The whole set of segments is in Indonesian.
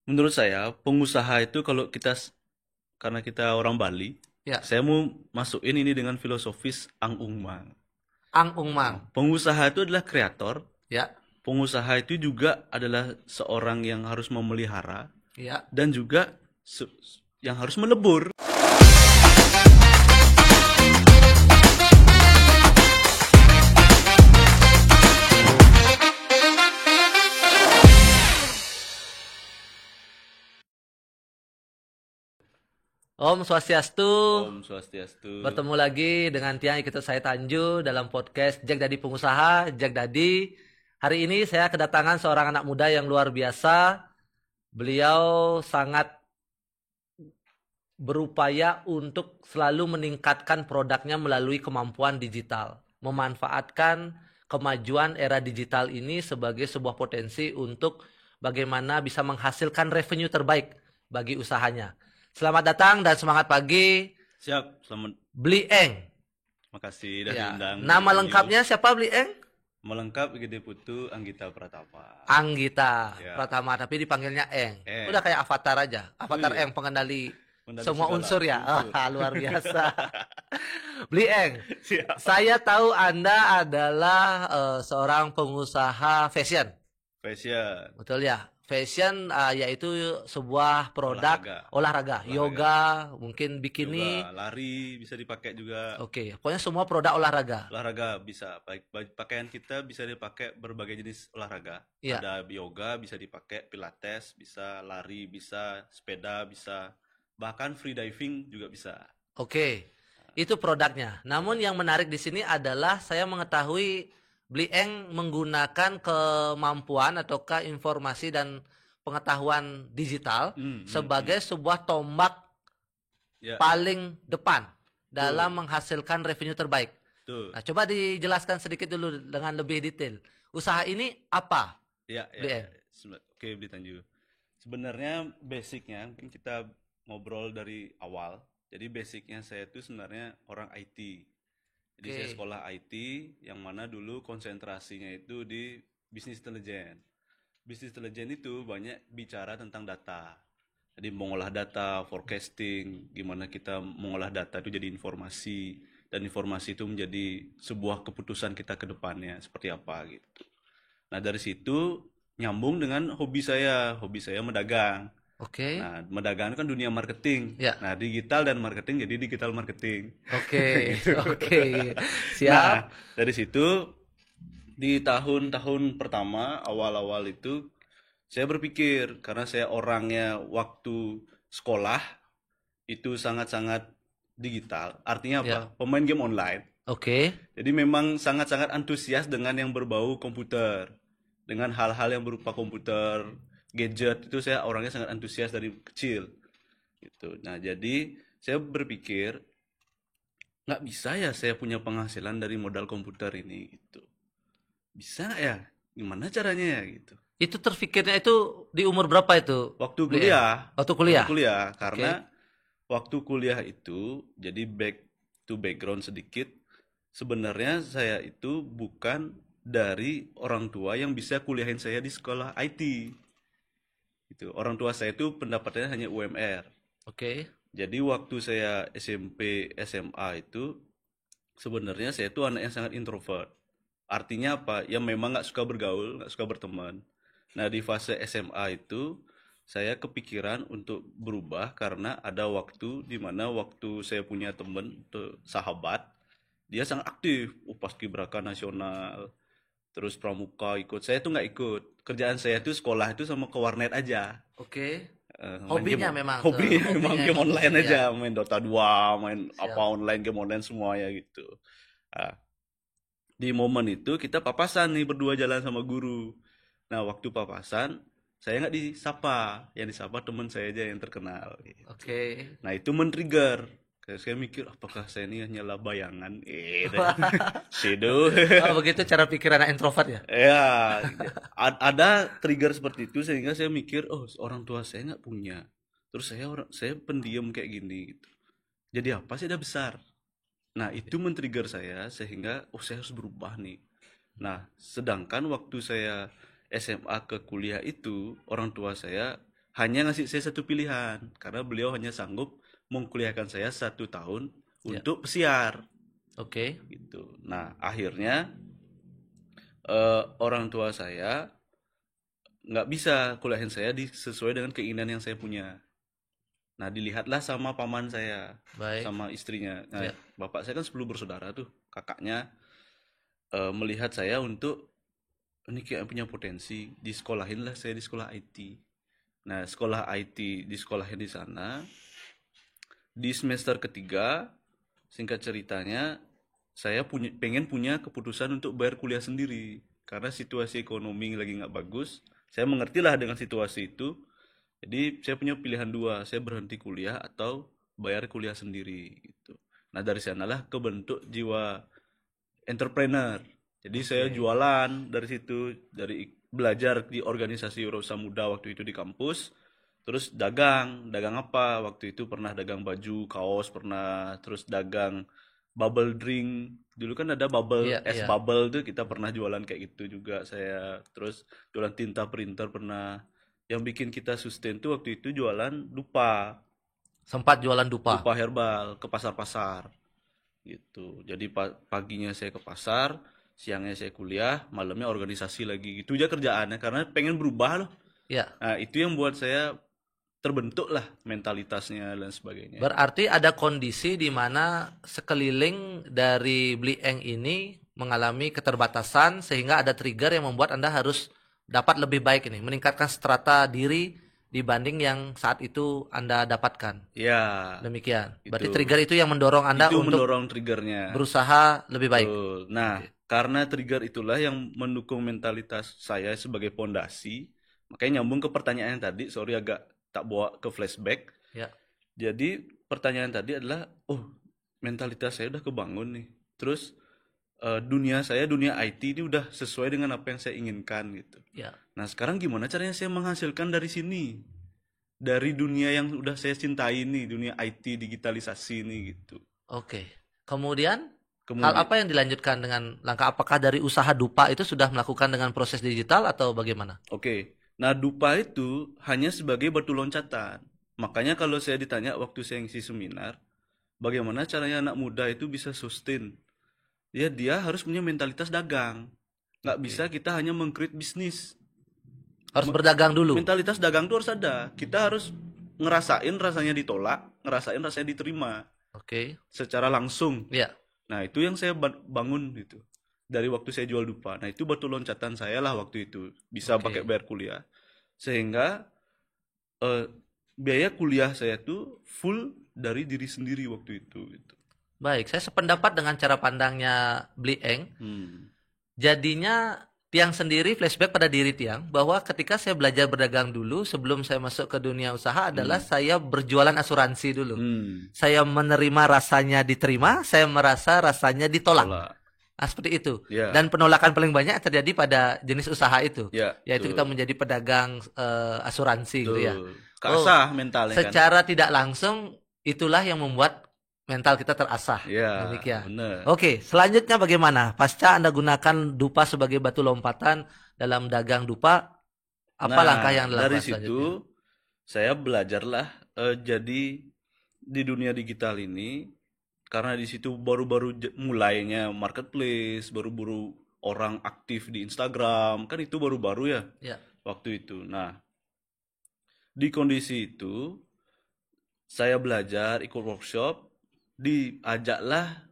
Menurut saya, pengusaha itu kalau karena kita orang Bali, Ya, saya mau masukin ini dengan filosofis Ang Ungmang. Ang Ung Mang. Pengusaha itu adalah kreator, Ya, pengusaha itu juga adalah seorang yang harus memelihara ya. dan juga yang harus melebur. Om Swastiastu. Om Swastiastu. Bertemu lagi dengan Tiang Ikut Saya Tanju dalam podcast Jack Dadi Pengusaha, Jack Dadi. Hari ini saya kedatangan seorang anak muda yang luar biasa. Beliau sangat berupaya untuk selalu meningkatkan produknya melalui kemampuan digital, memanfaatkan kemajuan era digital ini sebagai sebuah potensi untuk bagaimana bisa menghasilkan revenue terbaik bagi usahanya. Selamat datang dan semangat pagi, Siap, selamat. Bli Eng. Makasih sudah Ya, diundang. nama lengkapnya siapa Bli Eng? Melengkap Gede Putu Anggita Pratapa. Anggita Ya. Pratama, tapi dipanggilnya Eng. Eng. Udah kayak avatar aja. Avatar Iya. Eng pengendali semua Segala unsur ya. unsur. Luar biasa. Bli Eng, Siap. saya tahu Anda adalah seorang pengusaha fashion. Fashion. Betul ya? Fashion yaitu sebuah produk olahraga, yoga, mungkin bikini. Yoga, lari bisa dipakai juga. Oke, pokoknya semua produk olahraga. Olahraga bisa, baik pakaian kita bisa dipakai berbagai jenis olahraga. Iya. Ada yoga bisa dipakai, pilates bisa, lari bisa, sepeda bisa, bahkan free diving juga bisa. Oke, itu produknya. Namun yang menarik di sini adalah saya mengetahui Bli Eng menggunakan kemampuan ataukah informasi dan pengetahuan digital sebagai sebuah tombak Ya, paling depan dalam menghasilkan revenue terbaik. tuh. Nah, coba dijelaskan sedikit dulu dengan lebih detail. Usaha ini apa, Ya, Bli Eng? Oke, Beli Tanju. Sebenarnya basicnya mungkin kita ngobrol dari awal. Jadi basicnya saya itu sebenarnya orang IT. Jadi saya Oke. sekolah IT yang mana dulu konsentrasinya itu di bisnis intelijen. Bisnis intelijen itu banyak bicara tentang data. Jadi mengolah data, forecasting, gimana kita mengolah data itu jadi informasi dan informasi itu menjadi sebuah keputusan kita ke depannya seperti apa gitu. Nah, dari situ nyambung dengan hobi saya medagang. Oke. Nah, medagang kan dunia marketing. Ya. Nah, digital dan marketing jadi digital marketing. Oke. Oke. Nah, Siap. dari situ di tahun-tahun pertama awal-awal itu saya berpikir karena saya orangnya waktu sekolah itu sangat-sangat digital. Artinya apa? Ya. Pemain game online. Oke. Jadi memang sangat-sangat antusias dengan yang berbau komputer. Dengan hal-hal yang berupa komputer, gadget itu saya orangnya sangat antusias dari kecil. Gitu. Nah, jadi saya berpikir nggak bisa ya saya punya penghasilan dari modal komputer ini gitu. Bisa nggak ya? Gimana caranya ya gitu. Itu terfikirnya itu di umur berapa itu? Waktu Bli Eng? kuliah, Waktu kuliah. waktu kuliah karena waktu kuliah itu jadi background sedikit. Sebenarnya saya itu bukan dari orang tua yang bisa kuliahin saya di sekolah IT. Gitu. Orang tua saya itu pendapatannya hanya UMR. Oke. Jadi waktu saya SMP, SMA itu sebenarnya saya itu anak yang sangat introvert. Artinya apa? Ya memang nggak suka bergaul, nggak suka berteman. Nah di fase SMA itu saya kepikiran untuk berubah karena ada waktu di mana waktu saya punya teman, sahabat, dia sangat aktif, paskibraka nasional, terus pramuka ikut. Saya tuh nggak ikut. Kerjaan saya tuh sekolah itu sama ke warnet aja. Oke. Main Hobinya game, memang hobinya memang hobinya game itu. online Iya. aja, main Dota 2, main Siap. apa online, game online semuanya gitu. Nah, di momen itu kita papasan nih berdua jalan sama guru. Nah, waktu papasan saya nggak disapa, yang disapa teman saya aja yang terkenal gitu. Oke. Nah, itu men-trigger. Kayak saya mikir apakah saya ini hanyalah bayangan? Shadow. Oh, begitu cara pikir anak introvert ya? Ya, ada trigger seperti itu sehingga saya mikir, oh orang tua saya nggak punya, terus saya pendiam kayak gini gitu. Jadi apa sih udah besar? Nah itu men-trigger saya sehingga oh saya harus berubah nih. Nah sedangkan waktu saya SMA ke kuliah itu orang tua saya hanya ngasih saya satu pilihan karena beliau hanya sanggup mengkuliahkan saya 1 tahun Ya. untuk pesiar Oke. gitu. Nah akhirnya orang tua saya nggak bisa kuliahin saya sesuai dengan keinginan yang saya punya. Nah dilihatlah sama paman saya Baik. sama istrinya. Nah Ya. bapak saya kan 10 bersaudara tuh, kakaknya melihat saya untuk ini kayak punya potensi, disekolahin lah saya di sekolah IT. Nah sekolah IT disekolahin di sana. Di semester ketiga, singkat ceritanya, saya pengen punya keputusan untuk bayar kuliah sendiri karena situasi ekonomi lagi nggak bagus. Saya mengerti lah dengan situasi itu. Jadi saya punya pilihan dua, saya berhenti kuliah atau bayar kuliah sendiri gitu. Nah dari sanalah kebentuk jiwa entrepreneur. Jadi saya Oke. jualan dari situ, dari belajar di organisasi Wirausaha Muda waktu itu di kampus. Terus dagang apa? Waktu itu pernah dagang baju, kaos pernah, terus dagang bubble drink. Dulu kan ada Iya, es iya. bubble tuh kita pernah jualan kayak gitu juga saya. Terus jualan tinta printer pernah. Yang bikin kita sustain tuh waktu itu jualan dupa, Sempat jualan dupa. dupa herbal ke pasar-pasar gitu. Jadi paginya saya ke pasar, siangnya saya kuliah, malamnya organisasi lagi. Itu aja kerjaannya karena pengen berubah loh. Ya. Nah, itu yang buat saya terbentuk lah mentalitasnya dan sebagainya. Berarti ada kondisi di mana sekeliling dari Blieng ini mengalami keterbatasan sehingga ada trigger yang membuat Anda harus dapat lebih baik ini, meningkatkan strata diri dibanding yang saat itu Anda dapatkan. Ya, Demikian. Berarti itu. trigger itu yang mendorong Anda Itu untuk mendorong triggernya. berusaha lebih baik. Betul. Nah, karena trigger itulah yang mendukung mentalitas saya sebagai pondasi. Makanya nyambung ke pertanyaan yang tadi, sorry agak tak bawa ke flashback. Ya. Jadi pertanyaan tadi adalah, oh mentalitas saya udah kebangun nih. Terus dunia IT ini udah sesuai dengan apa yang saya inginkan gitu. Ya. Nah sekarang gimana caranya saya menghasilkan dari sini? Dari dunia yang udah saya cintai nih, dunia IT, digitalisasi nih gitu. Oke. Kemudian hal Kemudian, apa yang dilanjutkan dengan langkah apakah dari usaha dupa itu sudah melakukan dengan proses digital atau bagaimana? oke. Nah dupa itu hanya sebagai batu loncatan. Makanya kalau saya ditanya waktu saya ngisi seminar, bagaimana caranya anak muda itu bisa sustain? Ya dia harus punya mentalitas dagang. Nggak bisa kita hanya meng-create bisnis. Harus berdagang dulu. Mentalitas dagang tuh harus ada. Kita harus ngerasain rasanya ditolak, ngerasain rasanya diterima Oke. secara langsung. Ya. Nah itu yang saya bangun gitu dari waktu saya jual dupa. Nah itu batu loncatan saya lah waktu itu bisa Oke. pakai bayar kuliah sehingga biaya kuliah saya tuh full dari diri sendiri waktu itu gitu. Baik, saya sependapat dengan cara pandangnya Blieng. Hmm. Jadinya Tiang sendiri flashback pada diri Tiang bahwa ketika saya belajar berdagang dulu sebelum saya masuk ke dunia usaha adalah saya berjualan asuransi dulu. Saya menerima rasanya diterima, saya merasa rasanya ditolak. Nah, seperti itu. Ya. Dan penolakan paling banyak terjadi pada jenis usaha itu. Ya, yaitu kita menjadi pedagang asuransi gitu ya. Kasah mentalnya secara tidak langsung itulah yang membuat mental kita terasah. Ya, demikian. Bener. Oke, selanjutnya bagaimana? Pasca Anda gunakan dupa sebagai batu lompatan dalam dagang dupa, apa langkah yang dilakukan dari selanjutnya? situ saya belajarlah jadi di dunia digital ini karena di situ baru-baru mulainya marketplace, baru-baru orang aktif di Instagram, kan itu baru-baru ya. Waktu itu. Nah, di kondisi itu saya belajar ikut workshop, diajaklah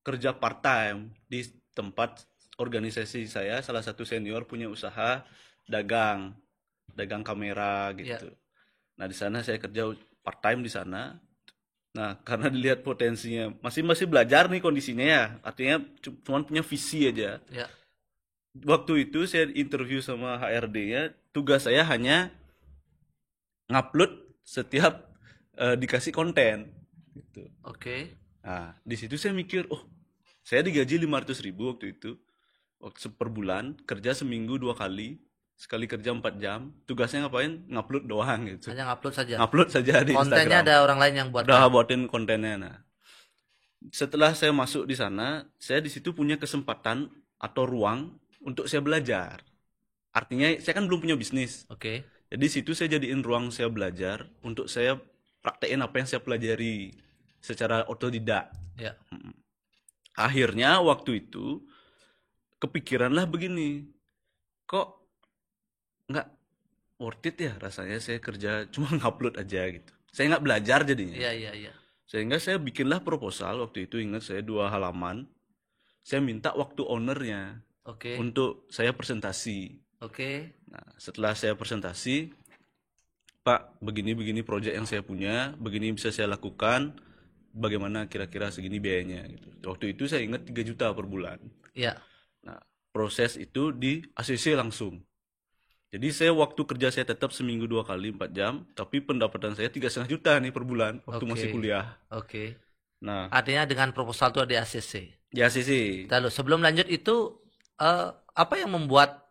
kerja part time di tempat organisasi saya, salah satu senior punya usaha dagang kamera gitu. Nah di sana saya kerja part time di sana. Nah karena dilihat potensinya masih belajar nih kondisinya ya, artinya cuma punya visi aja. Waktu itu saya interview sama HRD-nya, tugas saya hanya ngupload setiap dikasih konten gitu. Oke. Nah di situ saya mikir, oh saya digaji 500.000 waktu itu, per bulan, kerja seminggu 2 kali, sekali kerja 4 jam, tugasnya ngapain? Ngupload doang gitu. Hanya ngupload saja. Ngupload saja di kontennya Instagram. Ada orang lain yang buat. Udah buatin kontennya. Nah setelah saya masuk di sana, saya di situ punya kesempatan atau ruang untuk saya belajar. Artinya saya kan belum punya bisnis. Oke. Jadi situ saya jadiin ruang saya belajar untuk saya praktekin apa yang saya pelajari secara otodidak. Ya. Akhirnya waktu itu kepikiranlah begini, kok nggak worth it ya rasanya saya kerja cuma ngupload aja gitu. Saya nggak belajar jadinya. Iya, iya, iya. Sehingga saya bikinlah proposal waktu itu, ingat saya 2 halaman. Saya minta waktu ownernya Oke. untuk saya presentasi. Oke. Nah, setelah saya presentasi, Pak, begini-begini proyek yang saya punya, begini bisa saya lakukan, bagaimana kira-kira segini biayanya gitu. Waktu itu saya ingat 3 juta per bulan. Ya. Nah, proses itu di ACC langsung. Jadi saya waktu kerja saya tetap seminggu 2 kali 4 jam, tapi pendapatan saya 3,5 juta nih per bulan waktu Oke. masih kuliah. Oke. Nah, Artinya dengan proposal itu ada ACC. di ACC. Lalu sebelum lanjut itu apa yang membuat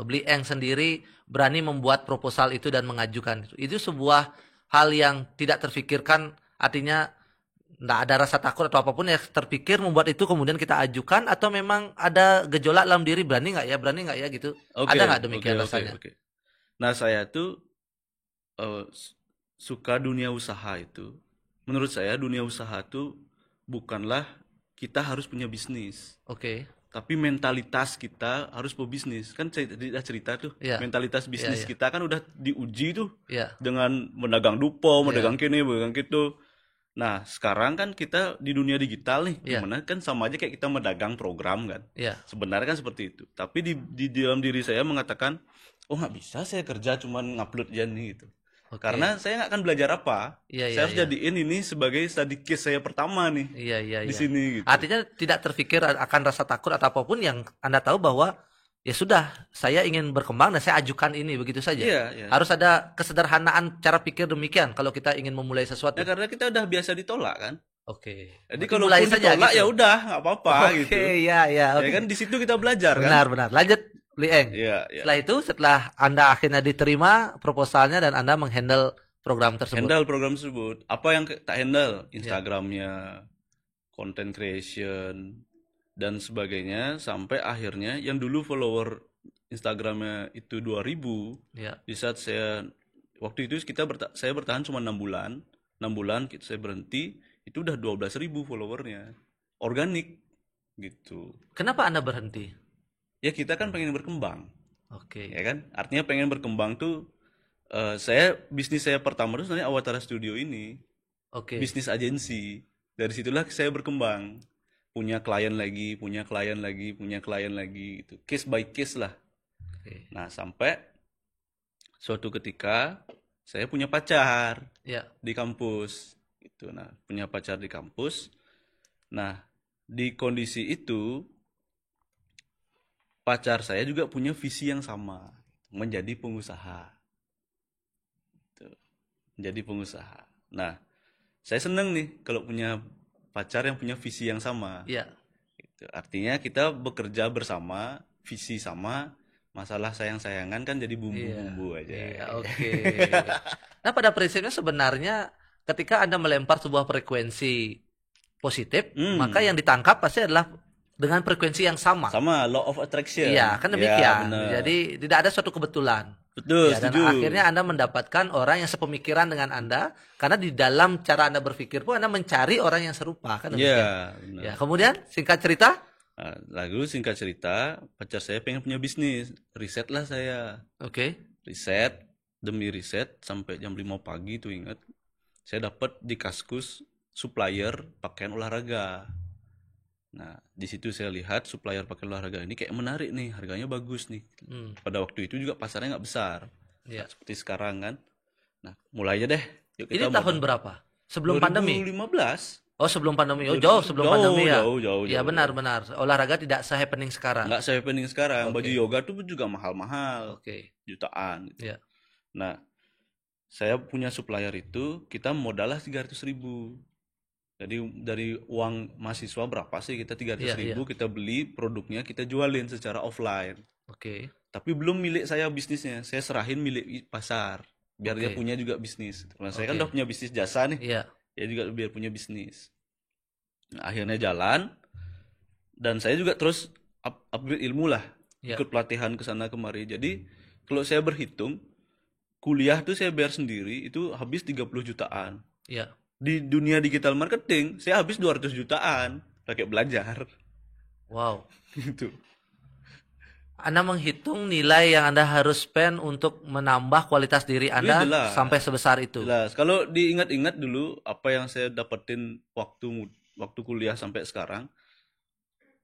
Bli Eng sendiri berani membuat proposal itu dan mengajukan itu? Itu sebuah hal yang tidak terfikirkan, artinya nggak ada rasa takut atau apapun ya terpikir membuat itu kemudian kita ajukan, atau memang ada gejolak dalam diri, berani nggak ya gitu? Oke, Ada nggak demikian oke, rasanya? oke. Nah, saya tuh suka dunia usaha itu. Menurut saya dunia usaha tuh bukanlah kita harus punya bisnis, Oke. tapi mentalitas kita harus pebisnis. Kan saya tadi udah cerita tuh, Iya. mentalitas bisnis iya. kita kan udah diuji tuh Iya. dengan medagang dupo, Iya. medagang kini, medagang gitu. Nah, sekarang kan kita di dunia digital nih, Iya. gimana kan sama aja kayak kita medagang program kan. Iya. Sebenarnya kan seperti itu. Tapi di dalam diri saya mengatakan, oh nggak bisa saya kerja cuman ngupload aja nih gitu. Oke. Karena saya nggak akan belajar apa. Iya, iya, Saya harus iya. jadiin ini sebagai study case saya pertama nih Iya, iya, di iya. sini gitu. Artinya tidak terfikir akan rasa takut atau apapun, yang Anda tahu bahwa ya sudah, saya ingin berkembang dan saya ajukan ini, begitu saja. Iya, iya. Harus ada kesederhanaan cara pikir demikian kalau kita ingin memulai sesuatu. Ya karena kita udah biasa ditolak kan. Oke. Jadi Berarti kalau mulai pun saja ditolak gitu. ya udah nggak apa-apa Oke, gitu. iya, iya. Ya Oke. kan di situ kita belajar kan. Benar, benar. Lanjut, Li Eng. Iya, iya. Setelah itu, setelah Anda akhirnya diterima proposalnya dan Anda menghandle program tersebut. Handle program tersebut. Apa yang tak handle? Instagramnya, content creation, dan sebagainya. Sampai akhirnya yang dulu follower Instagramnya itu 2000. Ya. Di saat saya, waktu itu saya bertahan cuma 6 bulan. 6 bulan saya berhenti, itu udah 12.000 followernya. Organik gitu. Kenapa Anda berhenti? Ya kita kan pengen berkembang. Oke. Ya kan? Artinya pengen berkembang tuh, bisnis saya pertama itu sebenarnya Awatara Studio ini. Oke. Bisnis agensi. Dari situlah saya berkembang. Punya klien lagi, punya klien lagi, punya klien lagi gitu. Case by case lah. Oke. Nah, sampai suatu ketika saya punya pacar Ya. di kampus gitu. Nah, punya pacar di kampus. Nah, di kondisi itu pacar saya juga punya visi yang sama, menjadi pengusaha. Gitu. Menjadi pengusaha. Nah, saya seneng nih kalau punya pacar yang punya visi yang sama. Ya. Gitu. Artinya kita bekerja bersama, visi sama, masalah sayang-sayangan kan jadi bumbu-bumbu aja. Iya, oke. Nah, pada prinsipnya sebenarnya ketika Anda melempar sebuah frekuensi positif, maka yang ditangkap pasti adalah dengan frekuensi yang sama. Sama, law of attraction. Iya, kan Ya, demikian. benar. Jadi tidak ada suatu kebetulan. Betul, Ya, dan setuju. akhirnya Anda mendapatkan orang yang sepemikiran dengan Anda, karena di dalam cara Anda berpikir pun Anda mencari orang yang serupa, kan demikian. Iya, benar. Ya, kemudian singkat cerita, Nah, lalu singkat cerita, pacar saya pengen punya bisnis. Riset lah saya. oke. Riset, demi riset, sampai jam 5 pagi tuh ingat. Saya dapat di Kaskus supplier pakaian olahraga. Nah, di situ saya lihat supplier pakaian olahraga ini kayak menarik nih, harganya bagus nih. Pada waktu itu juga pasarnya nggak besar. Iya. Nah, seperti sekarang kan. Nah, mulai aja deh. Yuk Ini kita tahun berapa? Sebelum pandemi? 2015. Oh, sebelum pandemi. Oh, jauh sebelum pandemi ya. Jauh. Ya, benar-benar. Olahraga tidak se-happening sekarang. Nggak se-happening sekarang. Oke. Baju yoga tuh juga mahal-mahal. Oke. Jutaan gitu. Ya. Nah, saya punya supplier itu, kita modal lah 300.000. Jadi dari uang mahasiswa berapa sih, kita 300.000, kita beli produknya, kita jualin secara offline. Oke. Tapi belum milik saya bisnisnya, saya serahin milik pasar, biar dia punya juga bisnis. Karena saya kan udah punya bisnis jasa nih, Iya. dia juga biar punya bisnis. Nah, akhirnya jalan, dan saya juga terus upgrade ilmu lah, Ya. ikut pelatihan ke sana kemari. Jadi kalau saya berhitung, kuliah tuh saya bayar sendiri itu habis 30 jutaan. Ya. Di dunia digital marketing saya habis 200 jutaan pakai belajar. Wow. Gitu. Anda menghitung nilai yang Anda harus spend untuk menambah kualitas diri Anda jelas. sampai sebesar itu. Jelas. Kalau diingat-ingat dulu apa yang saya dapetin waktu kuliah sampai sekarang,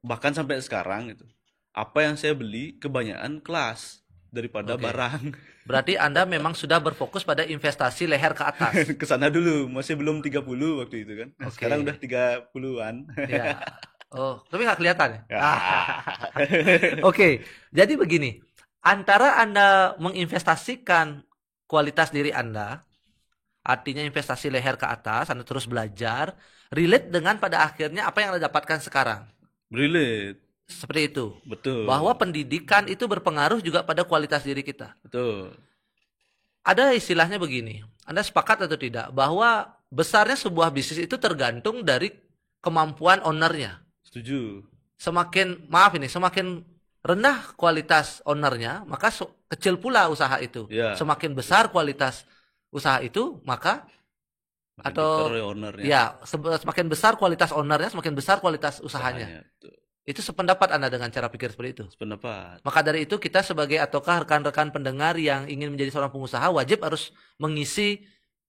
bahkan sampai sekarang gitu. Apa yang saya beli kebanyakan kelas daripada Oke. barang. Berarti Anda memang sudah berfokus pada investasi leher ke atas. Kesana dulu, masih belum 30 waktu itu kan. Oke. Sekarang udah 30-an. Ya. Oh, tapi nggak kelihatan ya? Ya. Oke, jadi begini. Antara Anda menginvestasikan kualitas diri Anda, artinya investasi leher ke atas, Anda terus belajar, relate dengan pada akhirnya apa yang Anda dapatkan sekarang. Relate. Seperti itu. Betul. Bahwa pendidikan itu berpengaruh juga pada kualitas diri kita. Betul. Ada istilahnya begini, Anda sepakat atau tidak, bahwa besarnya sebuah bisnis itu tergantung dari kemampuan ownernya. Setuju. Semakin rendah kualitas ownernya, maka kecil pula usaha itu. Ya. Semakin besar kualitas usaha itu, maka Makin atau pintar ownernya. ya semakin besar kualitas ownernya, semakin besar kualitas usahanya. Betul. Itu sependapat Anda dengan cara pikir seperti itu. Sependapat. Maka dari itu kita sebagai ataukah rekan-rekan pendengar yang ingin menjadi seorang pengusaha wajib harus mengisi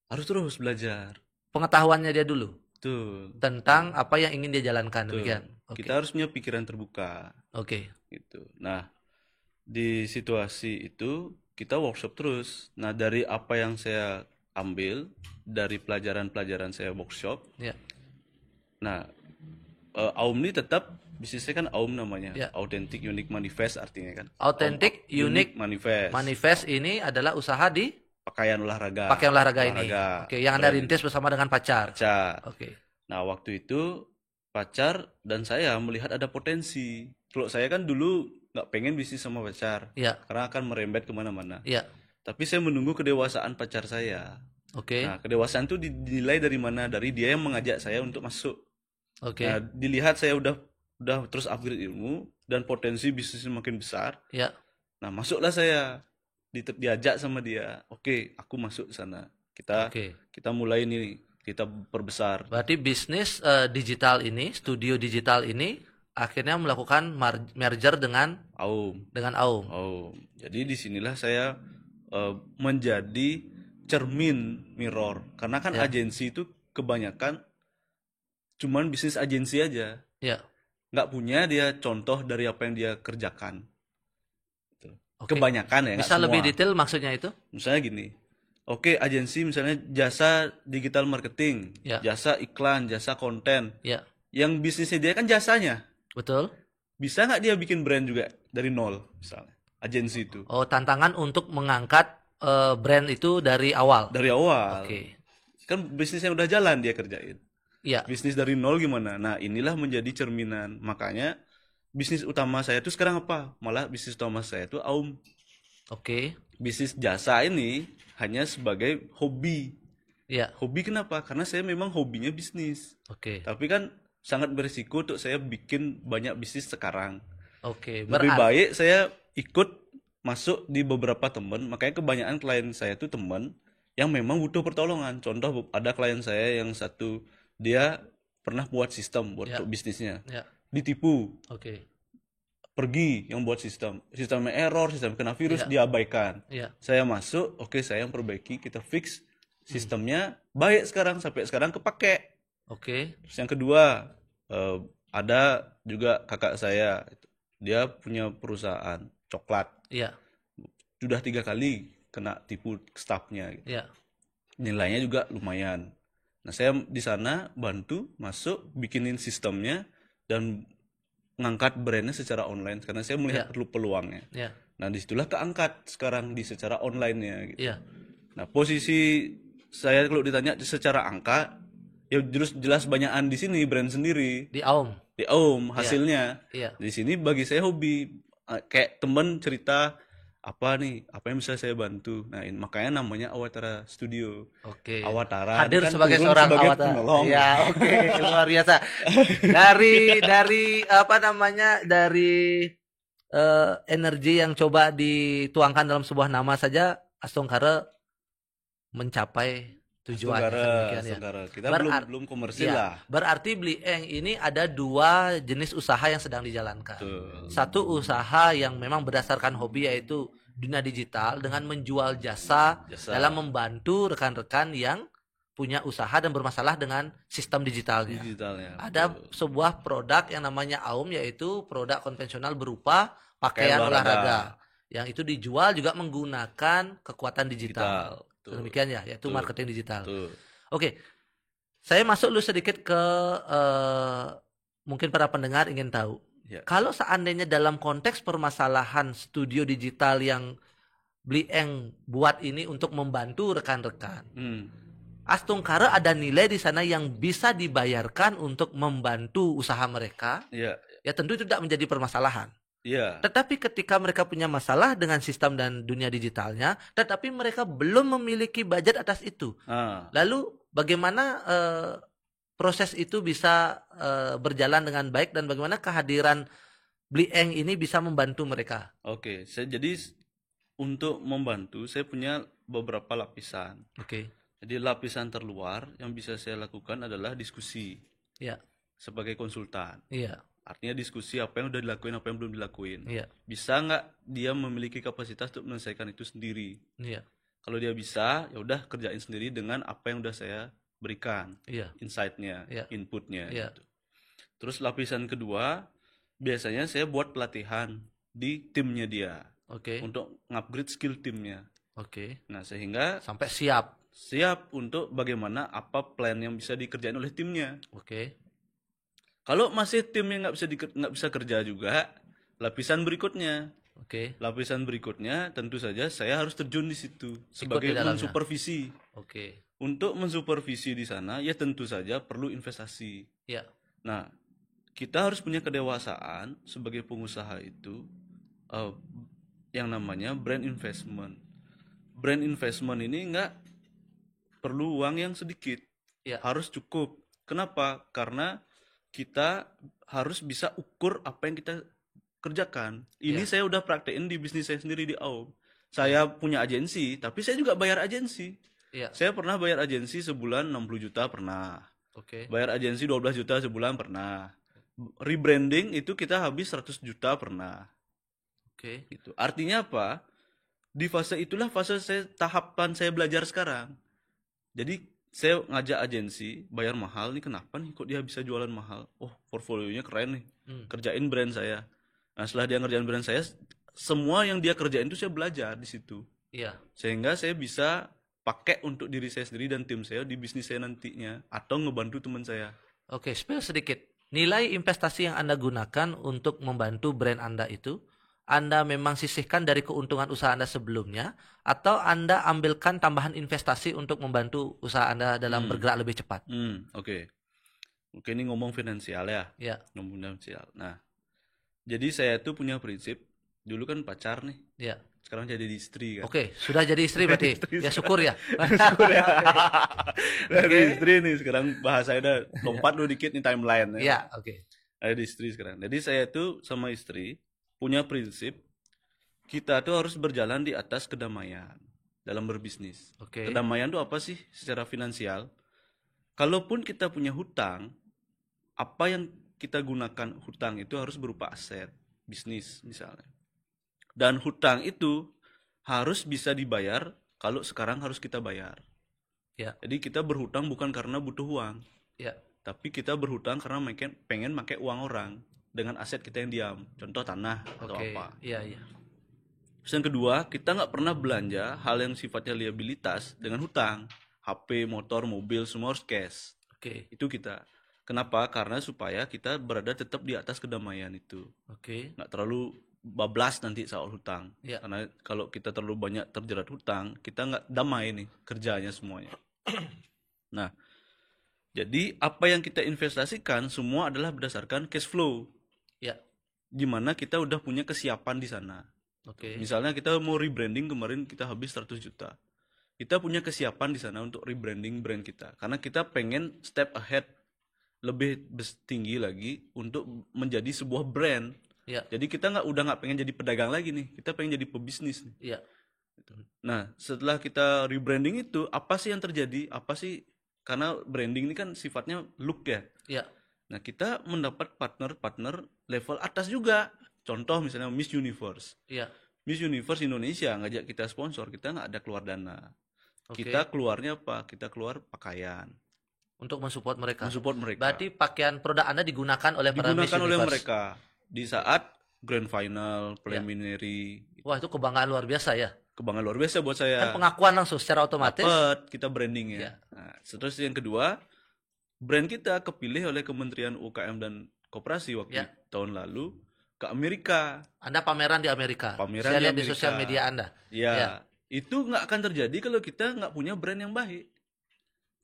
Harus terus belajar. pengetahuannya dia dulu Betul. tentang apa yang ingin dia jalankan. Betul. Demikian. Oke. Kita harus punya pikiran terbuka. Oke. Gitu. Nah, di situasi itu kita workshop terus. Nah, dari apa yang saya ambil dari pelajaran-pelajaran saya workshop. Ya. Nah, AUM ini tetap bisnisnya kan AUM namanya. Ya. Authentic Unique Manifest artinya kan. Authentic Unique Manifest. Manifest ini adalah usaha di Pakaian olahraga. ini. Oke, yang Anda rintis bersama dengan pacar. Oke. Nah, waktu itu pacar dan saya melihat ada potensi. Kalau saya kan dulu nggak pengen bisnis sama pacar. Ya. Karena akan merembet kemana-mana. Ya. Tapi saya menunggu kedewasaan pacar saya. Oke. Nah, kedewasaan itu dinilai dari mana? Dari dia yang mengajak saya untuk masuk. Oke. Nah, dilihat saya udah terus upgrade ilmu dan potensi bisnisnya makin besar. Ya. Nah, masuklah saya diajak sama dia. Oke, aku masuk ke sana. Kita mulai ini, kita perbesar. Berarti bisnis digital ini, studio digital ini akhirnya melakukan merger dengan AUM. AUM. Jadi disinilah saya menjadi cermin mirror. Karena kan agensi itu kebanyakan cuman bisnis agensi aja. Ya. Nggak punya dia contoh dari apa yang dia kerjakan. Oke. Kebanyakan ya. Bisa lebih detail maksudnya itu? Misalnya gini. Oke, agensi misalnya jasa digital marketing, Ya. jasa iklan, jasa konten. Ya. Yang bisnisnya dia kan jasanya. Betul. Bisa nggak dia bikin brand juga dari nol misalnya? Agensi itu. Oh, tantangan untuk mengangkat brand itu dari awal. Dari awal. Oke. Kan bisnisnya udah jalan dia kerjain. Iya. Bisnis dari nol gimana? Nah, inilah menjadi cerminan. Makanya bisnis utama saya itu sekarang apa? Malah bisnis utama saya itu AUM. Oke. Bisnis jasa ini hanya sebagai hobi. Iya. Hobi kenapa? Karena saya memang hobinya bisnis. Oke. Tapi kan sangat berisiko untuk saya bikin banyak bisnis sekarang. Oke. Lebih baik saya ikut masuk di beberapa teman. Makanya kebanyakan klien saya itu teman yang memang butuh pertolongan. Contoh ada klien saya yang satu, dia pernah buat sistem buat untuk bisnisnya. Ya. Ditipu. Oke. Pergi yang buat sistemnya error, sistem kena virus, diabaikan. Iya. Saya masuk, oke, saya yang perbaiki, kita fix sistemnya, baik sampai sekarang kepake. Oke. Terus yang kedua, ada juga kakak saya, dia punya perusahaan coklat. Iya. Sudah 3 kali kena tipu staffnya. Gitu. Iya. Nilainya juga lumayan. Nah, saya di sana bantu masuk, bikinin sistemnya dan ngangkat brandnya secara online karena saya melihat perlu peluangnya. Iya. Nah, disitulah keangkat sekarang di secara online-nya. Gitu. Iya. Nah, posisi saya kalau ditanya secara angka, ya jelas banyakan di sini brand sendiri. Di AUM. Di AUM hasilnya. Iya. Di sini bagi saya hobi. Kayak temen cerita apa yang bisa saya bantu. Nah, makanya namanya Awatara Studio. Oke. Awatara hadir kan sebagai seorang Awatara. penolong. Ya, oke, luar biasa. Dari energi yang coba dituangkan dalam sebuah nama saja Astong Kare mencapai tujuan. Selenggara, Demikian ya. selenggara. Kita Berar- belum komersil Ya, lah. berarti Bli Eng ini ada dua jenis usaha yang sedang dijalankan. Betul. Satu usaha yang memang berdasarkan hobi, yaitu dunia digital dengan menjual jasa dalam membantu rekan-rekan yang punya usaha dan bermasalah dengan sistem digitalnya. Digitalnya. Ada sebuah produk yang namanya AUM, yaitu produk konvensional berupa pakaian olahraga yang itu dijual juga menggunakan kekuatan digital. Betul. Demikian ya, yaitu Betul. marketing digital. Betul. Oke, saya masuk dulu sedikit ke mungkin para pendengar ingin tahu. Ya. Kalau seandainya dalam konteks permasalahan studio digital yang Bli Eng buat ini untuk membantu rekan-rekan, Astungkara ada nilai di sana yang bisa dibayarkan untuk membantu usaha mereka. Ya. Ya tentu itu tidak menjadi permasalahan. Ya. Tetapi ketika mereka punya masalah dengan sistem dan dunia digitalnya, tetapi mereka belum memiliki budget atas itu. Lalu bagaimana proses itu bisa berjalan dengan baik dan bagaimana kehadiran Bli Eng ini bisa membantu mereka? Oke, jadi untuk membantu saya punya beberapa lapisan. Oke. Jadi lapisan terluar yang bisa saya lakukan adalah diskusi. Ya. Sebagai konsultan. Iya. Artinya diskusi apa yang udah dilakuin, apa yang belum dilakuin. Iya. Bisa nggak dia memiliki kapasitas untuk menyelesaikan itu sendiri? Iya. Kalau dia bisa, ya udah kerjain sendiri dengan apa yang udah saya berikan. Iya. Insight-nya, Iya. input-nya. Iya. Gitu. Terus lapisan kedua, biasanya saya buat pelatihan di timnya dia. Oke. Untuk ngupgrade skill timnya. Oke. Nah, sehingga sampai siap untuk bagaimana apa plan yang bisa dikerjain oleh timnya. Oke. Kalau masih timnya nggak bisa kerja juga, lapisan berikutnya. Oke. Lapisan berikutnya tentu saja saya harus terjun di situ sebagai mensupervisi. Oke. Untuk mensupervisi di sana ya tentu saja perlu investasi. Ya. Nah, kita harus punya kedewasaan sebagai pengusaha itu yang namanya brand investment. Brand investment ini nggak perlu uang yang sedikit, harus cukup. Kenapa? Karena kita harus bisa ukur apa yang kita kerjakan. Ini saya udah praktekin di bisnis saya sendiri di AUM. Saya punya agensi, tapi saya juga bayar agensi. Saya pernah bayar agensi sebulan 60 juta pernah. Bayar agensi 12 juta sebulan pernah. Rebranding itu kita habis 100 juta pernah. Gitu. Artinya apa? Di fase itulah fase tahapan saya belajar sekarang. Jadi saya ngajak agensi bayar mahal nih, kenapa nih kok dia bisa jualan mahal? Oh, portfolionya keren nih. Kerjain brand saya. Nah, setelah dia ngerjain brand saya, semua yang dia kerjain itu saya belajar di situ. Sehingga saya bisa pakai untuk diri saya sendiri dan tim saya di bisnis saya nantinya atau ngebantu teman saya. Oke, spill sedikit. Nilai investasi yang Anda gunakan untuk membantu brand Anda itu Anda memang sisihkan dari keuntungan usaha Anda sebelumnya atau Anda ambilkan tambahan investasi untuk membantu usaha Anda dalam bergerak lebih cepat? Oke, ini ngomong finansial ya. Ngomong finansial. Nah, jadi saya tuh punya prinsip, dulu kan pacar nih. Sekarang jadi istri kan. Oke, sudah jadi istri berarti. Ya syukur ya. Syukur ya. Jadi istri nih sekarang, bahasa udah lompat dulu dikit nih timeline ya. Ada di istri sekarang. Jadi saya tuh sama istri punya prinsip kita tuh harus berjalan di atas kedamaian dalam berbisnis. Kedamaian tuh apa sih secara finansial? Kalaupun kita punya hutang, apa yang kita gunakan hutang itu harus berupa aset bisnis misalnya. Dan hutang itu harus bisa dibayar kalau sekarang harus kita bayar. Jadi kita berhutang bukan karena butuh uang. Tapi kita berhutang karena pengen pakai uang orang dengan aset kita yang diam, contoh tanah atau apa. Terus yang kedua, kita nggak pernah belanja hal yang sifatnya liabilitas dengan hutang. HP, motor, mobil, semua harus cash. Itu kita. Kenapa? Karena supaya kita berada tetap di atas kedamaian itu. Nggak terlalu bablas nanti soal hutang. Karena kalau kita terlalu banyak terjerat hutang, kita nggak damai nih kerjanya semuanya. Nah, jadi apa yang kita investasikan semua adalah berdasarkan cash flow. Gimana kita udah punya kesiapan di sana. Misalnya kita mau rebranding, kemarin kita habis 100 juta. Kita punya kesiapan di sana untuk rebranding brand kita. Karena kita pengen step ahead, lebih tinggi lagi untuk menjadi sebuah brand. Jadi kita udah nggak pengen jadi pedagang lagi nih, kita pengen jadi pebisnis nih. Nah, setelah kita rebranding itu, apa sih yang terjadi? Apa sih? Karena branding ini kan sifatnya look ya. Ya, Nah, kita mendapat partner-partner level atas juga. Contoh misalnya Miss Universe. ya, Miss Universe Indonesia ngajak kita sponsor, kita nggak ada keluar dana. oke. Kita keluarnya apa? Kita keluar pakaian, Untuk mensupport mereka. mensupport mereka. Berarti pakaian produk Anda digunakan oleh para Miss Digunakan oleh Universe. mereka di saat grand final, preliminary. Wah, itu kebanggaan luar biasa ya. Kebanggaan luar biasa buat saya. Kan pengakuan langsung secara otomatis. Dapat kita brandingnya. Ya. Nah, terus yang kedua, brand kita kepilih oleh Kementerian UKM dan Koperasi waktu Ya. tahun lalu ke Amerika. Anda pameran di Amerika. Pameran Saya di lihat di Amerika. sosial media Anda. Ya, Ya. itu nggak akan terjadi kalau kita nggak punya brand yang baik.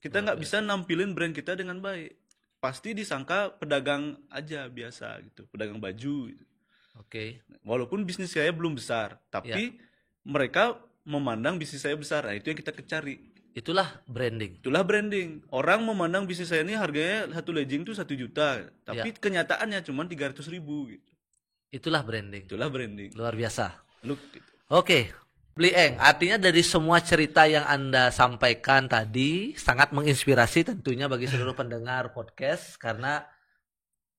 Kita nggak bisa nampilin brand kita dengan baik. Pasti disangka pedagang aja biasa gitu, pedagang baju. Gitu. Oke. Walaupun bisnis saya belum besar, tapi mereka memandang bisnis saya besar. Nah, itu yang kita cari. Itulah branding. Itulah branding. Orang memandang bisnis saya ini harganya satu legging tuh 1 juta, tapi kenyataannya cuma 300.000 gitu. Itulah branding. Itulah branding. Luar biasa. Look gitu. Oke, Bli Eng, artinya dari semua cerita yang Anda sampaikan tadi sangat menginspirasi tentunya bagi seluruh pendengar podcast karena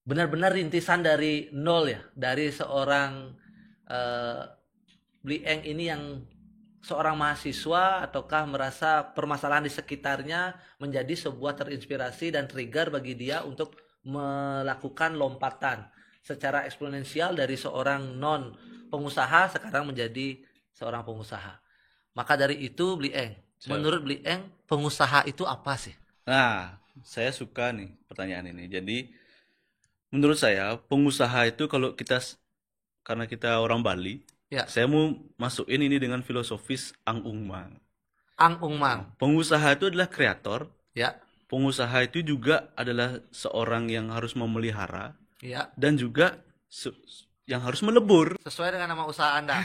benar-benar rintisan dari nol ya, dari seorang Bli Eng ini yang seorang mahasiswa ataukah merasa permasalahan di sekitarnya menjadi sebuah terinspirasi dan trigger bagi dia untuk melakukan lompatan secara eksponensial dari seorang non pengusaha sekarang menjadi seorang pengusaha. Maka dari itu Bli Eng, menurut Bli Eng pengusaha itu apa sih? Nah, saya suka nih pertanyaan ini. Jadi menurut saya pengusaha itu kalau kita, karena kita orang Bali, saya mau masukin ini dengan filosofis Ang Ungmang. Ang Ungmang. Pengusaha itu adalah kreator. Ya. Pengusaha itu juga adalah seorang yang harus memelihara. Ya. Dan juga yang harus melebur. Sesuai dengan nama usaha Anda.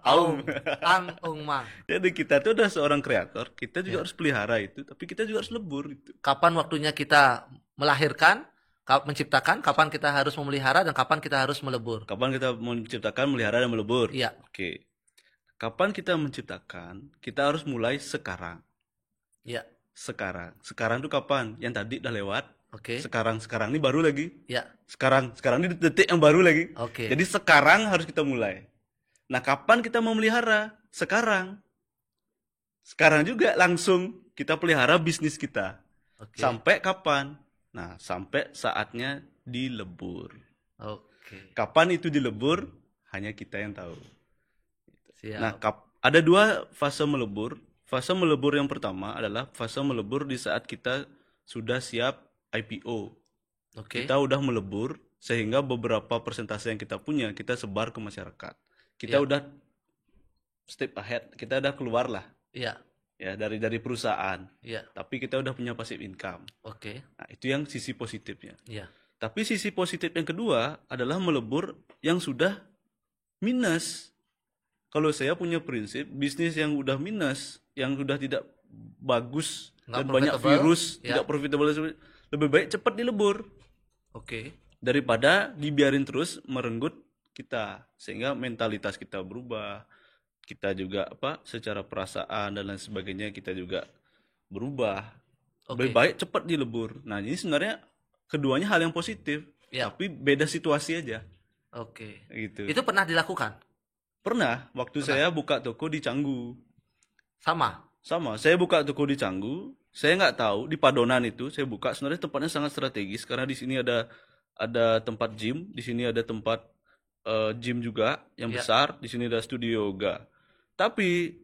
Ang Ungmang. Jadi kita itu adalah seorang kreator, kita juga harus pelihara itu, tapi kita juga harus lebur itu. Kapan waktunya kita melahirkan, menciptakan, kapan kita harus memelihara dan kapan kita harus melebur. Kapan kita menciptakan, melihara dan melebur. Iya. Oke. Kapan kita menciptakan, kita harus mulai sekarang. Iya. Sekarang. Sekarang itu kapan? Yang tadi udah lewat. Oke. Sekarang ini baru lagi. Ya. Sekarang ini detik yang baru lagi. Oke. Jadi sekarang harus kita mulai. Nah, kapan kita memelihara? Sekarang. Sekarang juga langsung kita pelihara bisnis kita. Oke. Sampai kapan? Nah, sampai saatnya dilebur. Oke. Kapan itu dilebur? Hanya kita yang tahu. Siap. Nah, ada 2 fase melebur. Fase melebur yang pertama adalah fase melebur di saat kita sudah siap IPO. Oke. Kita udah melebur sehingga beberapa persentase yang kita punya kita sebar ke masyarakat. Kita udah step ahead, kita udah keluar lah. Iya. Ya, dari perusahaan. Iya. Tapi kita udah punya passive income. Oke. Nah, itu yang sisi positifnya. Iya. Tapi sisi positif yang kedua adalah melebur yang sudah minus. Kalau saya punya prinsip, bisnis yang udah minus, yang sudah tidak bagus, dan banyak virus, tidak profitable, lebih baik cepat dilebur. Oke. Daripada dibiarin terus merenggut kita, sehingga mentalitas kita berubah. Kita juga secara perasaan dan lain sebagainya kita juga berubah. Lebih baik cepat dilebur. Nah, ini sebenarnya keduanya hal yang positif, tapi beda situasi aja. Oke. Gitu. Itu pernah dilakukan? Pernah, waktu saya buka toko di Canggu. Sama. Saya buka toko di Canggu. Saya nggak tahu di Padonan itu saya buka, sebenarnya tempatnya sangat strategis karena di sini ada tempat gym, di sini ada tempat gym juga yang besar, di sini ada studio yoga. Tapi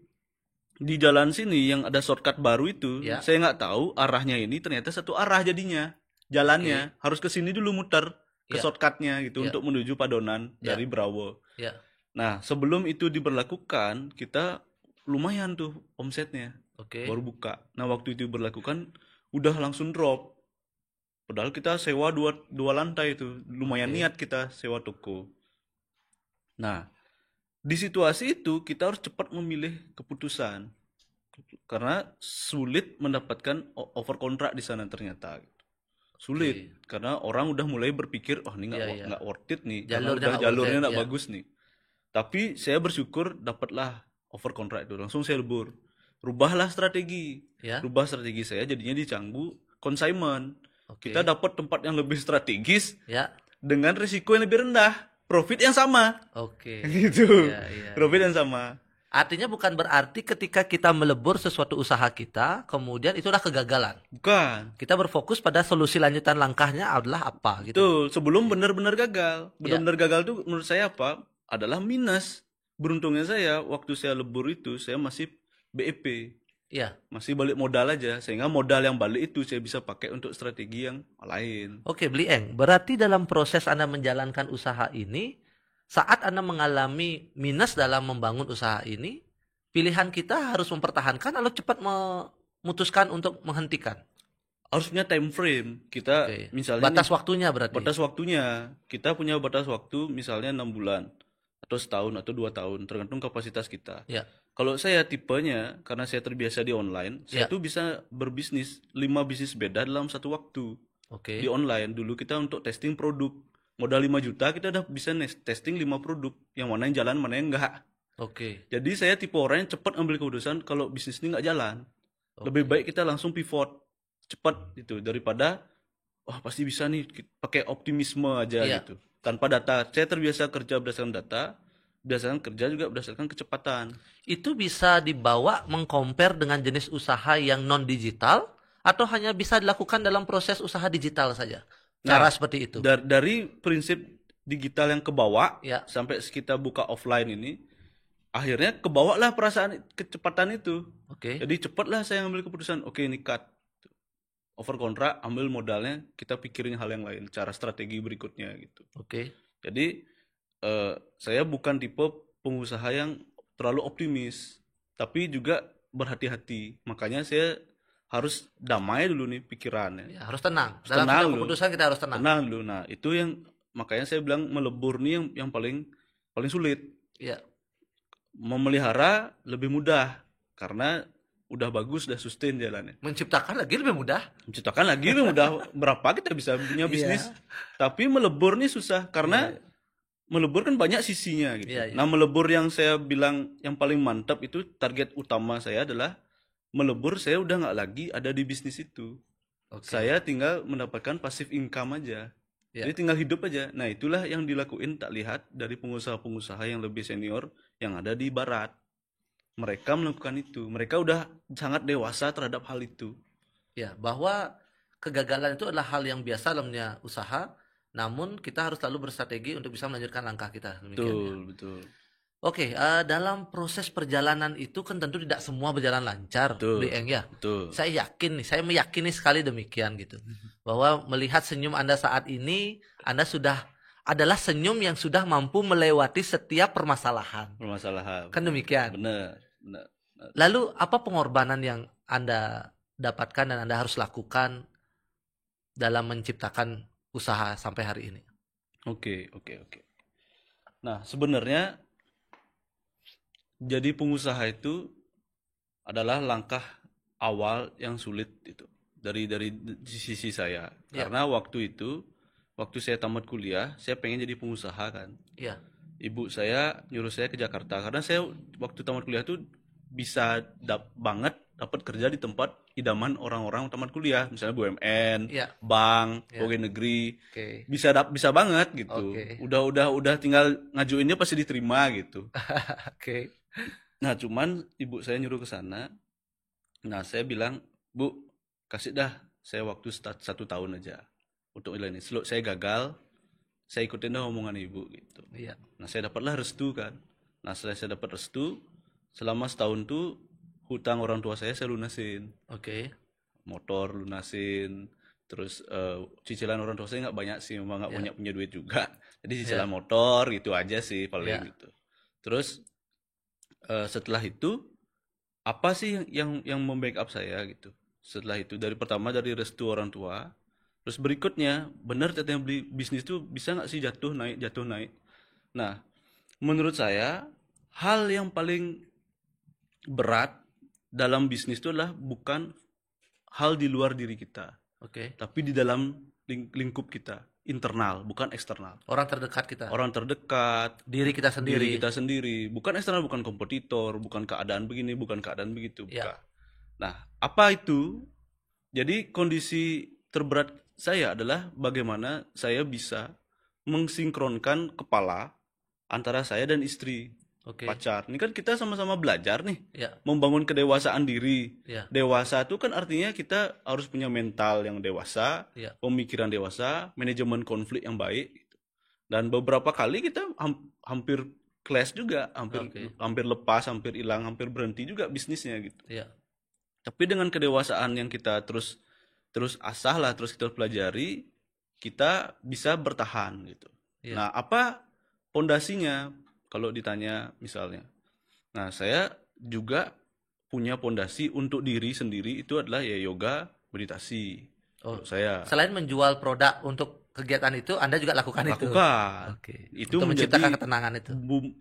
di jalan sini yang ada shortcut baru itu, saya nggak tahu arahnya ini ternyata satu arah jadinya. Jalannya harus ke sini dulu muter ke shortcutnya gitu untuk menuju Padonan dari Brawo. Nah, sebelum itu diberlakukan, kita lumayan tuh omsetnya. Baru buka. Nah, waktu itu diberlakukan udah langsung drop. Padahal kita sewa dua lantai itu. Lumayan niat kita sewa toko. Nah, di situasi itu kita harus cepat memilih keputusan. Karena sulit mendapatkan over kontrak di sana ternyata. Sulit. Karena orang udah mulai berpikir, oh ini nggak worth it nih. Jalurnya nggak bagus nih. Tapi saya bersyukur dapatlah over kontrak itu langsung saya lebur. Rubahlah strategi. Ya. Rubah strategi saya jadinya di Canggu consignment. Oke. Kita dapat tempat yang lebih strategis Ya. dengan risiko yang lebih rendah, profit yang sama. Oke. Gitu. Iya. Profit yang sama. Artinya bukan berarti ketika kita melebur sesuatu usaha kita, kemudian itulah kegagalan. Bukan. Kita berfokus pada solusi lanjutan langkahnya adalah apa gitu. Betul, sebelum benar-benar gagal. Benar-benar gagal itu menurut saya apa? Adalah minus. Beruntungnya saya waktu saya lebur itu saya masih BEP. Iya. Masih balik modal aja, sehingga modal yang balik itu saya bisa pakai untuk strategi yang lain. Oke, Bli Eng. Berarti dalam proses Anda menjalankan usaha ini, saat Anda mengalami minus dalam membangun usaha ini, pilihan kita harus mempertahankan atau cepat memutuskan untuk menghentikan. Harus punya time frame. Kita Oke. misalnya Batas waktunya berarti. batas waktunya. Kita punya batas waktu misalnya 6 bulan atau setahun atau 2 tahun, tergantung kapasitas kita. Ya. Kalau saya tipenya, karena saya terbiasa di online, saya Ya. tuh bisa berbisnis 5 bisnis beda dalam satu waktu. Oke. Di online dulu kita untuk testing produk modal 5 juta kita udah bisa testing 5 produk, yang mana yang jalan mana yang enggak. Oke. Jadi saya tipe orang yang cepat ambil keputusan kalau bisnis ini nggak jalan. Lebih baik kita langsung pivot cepat gitu daripada wah pasti bisa nih pakai optimisme aja Iya. gitu tanpa data. Saya terbiasa kerja berdasarkan data, berdasarkan kerja juga berdasarkan kecepatan. Itu bisa dibawa mengcompare dengan jenis usaha yang non digital atau hanya bisa dilakukan dalam proses usaha digital saja. Cara seperti itu. Dari prinsip digital yang kebawa Ya. sampai kita buka offline ini, akhirnya kebawalah perasaan kecepatan itu. Oke. Jadi cepatlah saya ambil keputusan, oke ini cut. Over kontrak, ambil modalnya, kita pikirin hal yang lain, cara strategi berikutnya gitu. Oke. Jadi saya bukan tipe pengusaha yang terlalu optimis, tapi juga berhati-hati. Makanya saya harus damai dulu nih pikirannya. Ya, harus tenang. Dalam Tenang setiap dulu. keputusan kita harus tenang. Tenang dulu. Nah, itu yang makanya saya bilang melebur nih yang paling sulit. Ya. Memelihara lebih mudah karena udah bagus, udah sustain jalannya. Menciptakan lagi lebih mudah. Menciptakan lagi lebih mudah. Berapa kita bisa punya bisnis. Tapi melebur nih susah karena melebur kan banyak sisinya gitu. Iya, iya. Nah, melebur yang saya bilang yang paling mantap itu target utama saya adalah melebur saya udah nggak lagi ada di bisnis itu. Oke. Saya tinggal mendapatkan passive income aja. Ya. Jadi tinggal hidup aja. Nah, itulah yang dilakuin tak lihat dari pengusaha-pengusaha yang lebih senior yang ada di barat. Mereka melakukan itu. Mereka udah sangat dewasa terhadap hal itu. Ya, bahwa kegagalan itu adalah hal yang biasa dalamnya usaha, namun kita harus selalu berstrategi untuk bisa melanjutkan langkah kita. Demikian, ya. Betul. Oke, dalam proses perjalanan itu kan tentu tidak semua berjalan lancar, Betul. Bli Eng ya. Betul. Saya meyakini sekali demikian gitu. Bahwa melihat senyum Anda saat ini, Anda sudah adalah senyum yang sudah mampu melewati setiap permasalahan. Kan demikian. Benar. Lalu apa pengorbanan yang Anda dapatkan dan Anda harus lakukan dalam menciptakan usaha sampai hari ini? Oke. Nah, sebenarnya jadi pengusaha itu adalah langkah awal yang sulit itu dari sisi saya. Ya. Karena waktu saya tamat kuliah, saya pengen jadi pengusaha kan. Iya. Ibu saya nyuruh saya ke Jakarta karena saya waktu tamat kuliah tuh bisa banget dapat kerja di tempat idaman orang-orang tamat kuliah, misalnya BUMN, Ya. bank, Ya. pegawai negeri. Oke. Bisa banget gitu. Oke. Udah tinggal ngajuinnya pasti diterima gitu. Oke. Nah, cuman ibu saya nyuruh ke sana. Nah, saya bilang, "Bu, kasih dah saya waktu 1 tahun aja untuk ini. Kalau saya gagal, saya ikutin dah omongan ibu gitu." Iya. Nah, saya dapatlah restu kan. Nah, setelah saya dapat restu, selama setahun tuh hutang orang tua saya lunasin. Oke. Motor lunasin, terus cicilan orang tua saya nggak banyak sih, memang nggak banyak punya duit juga. Jadi cicilan motor gitu aja sih paling gitu. Terus setelah itu apa sih yang membackup saya gitu? Setelah itu dari restu orang tua, terus berikutnya benar katanya beli bisnis tuh bisa nggak sih jatuh naik. Nah, menurut saya hal yang paling berat dalam bisnis itu adalah bukan hal di luar diri kita, Oke. tapi di dalam lingkup kita. internal, bukan eksternal. Orang terdekat kita, Orang terdekat, diri kita diri sendiri. kita sendiri, bukan eksternal, bukan kompetitor, bukan keadaan begini, bukan keadaan begitu, Ya. bukan. Nah, apa itu? Jadi kondisi terberat saya adalah bagaimana saya bisa mensinkronkan kepala antara saya dan istri, Oke. pacar. Ini kan kita sama-sama belajar nih, Ya, membangun kedewasaan diri. ya, Dewasa itu kan artinya kita harus punya mental yang dewasa, ya. pemikiran dewasa, manajemen konflik yang baik. Dan beberapa kali kita hampir clash juga, Oke. hampir lepas, hampir hilang, hampir berhenti juga bisnisnya gitu. Ya, Tapi dengan kedewasaan yang kita terus asah lah, terus kita pelajari, kita bisa bertahan gitu. ya. Nah, apa pondasinya kalau ditanya misalnya? Nah, saya juga punya pondasi untuk diri sendiri, itu adalah ya yoga, meditasi. Oh, Kalau saya selain menjual produk untuk kegiatan itu, Anda juga lakukan itu. lakukan. Oke. Itu Untuk menjadi menciptakan ketenangan itu.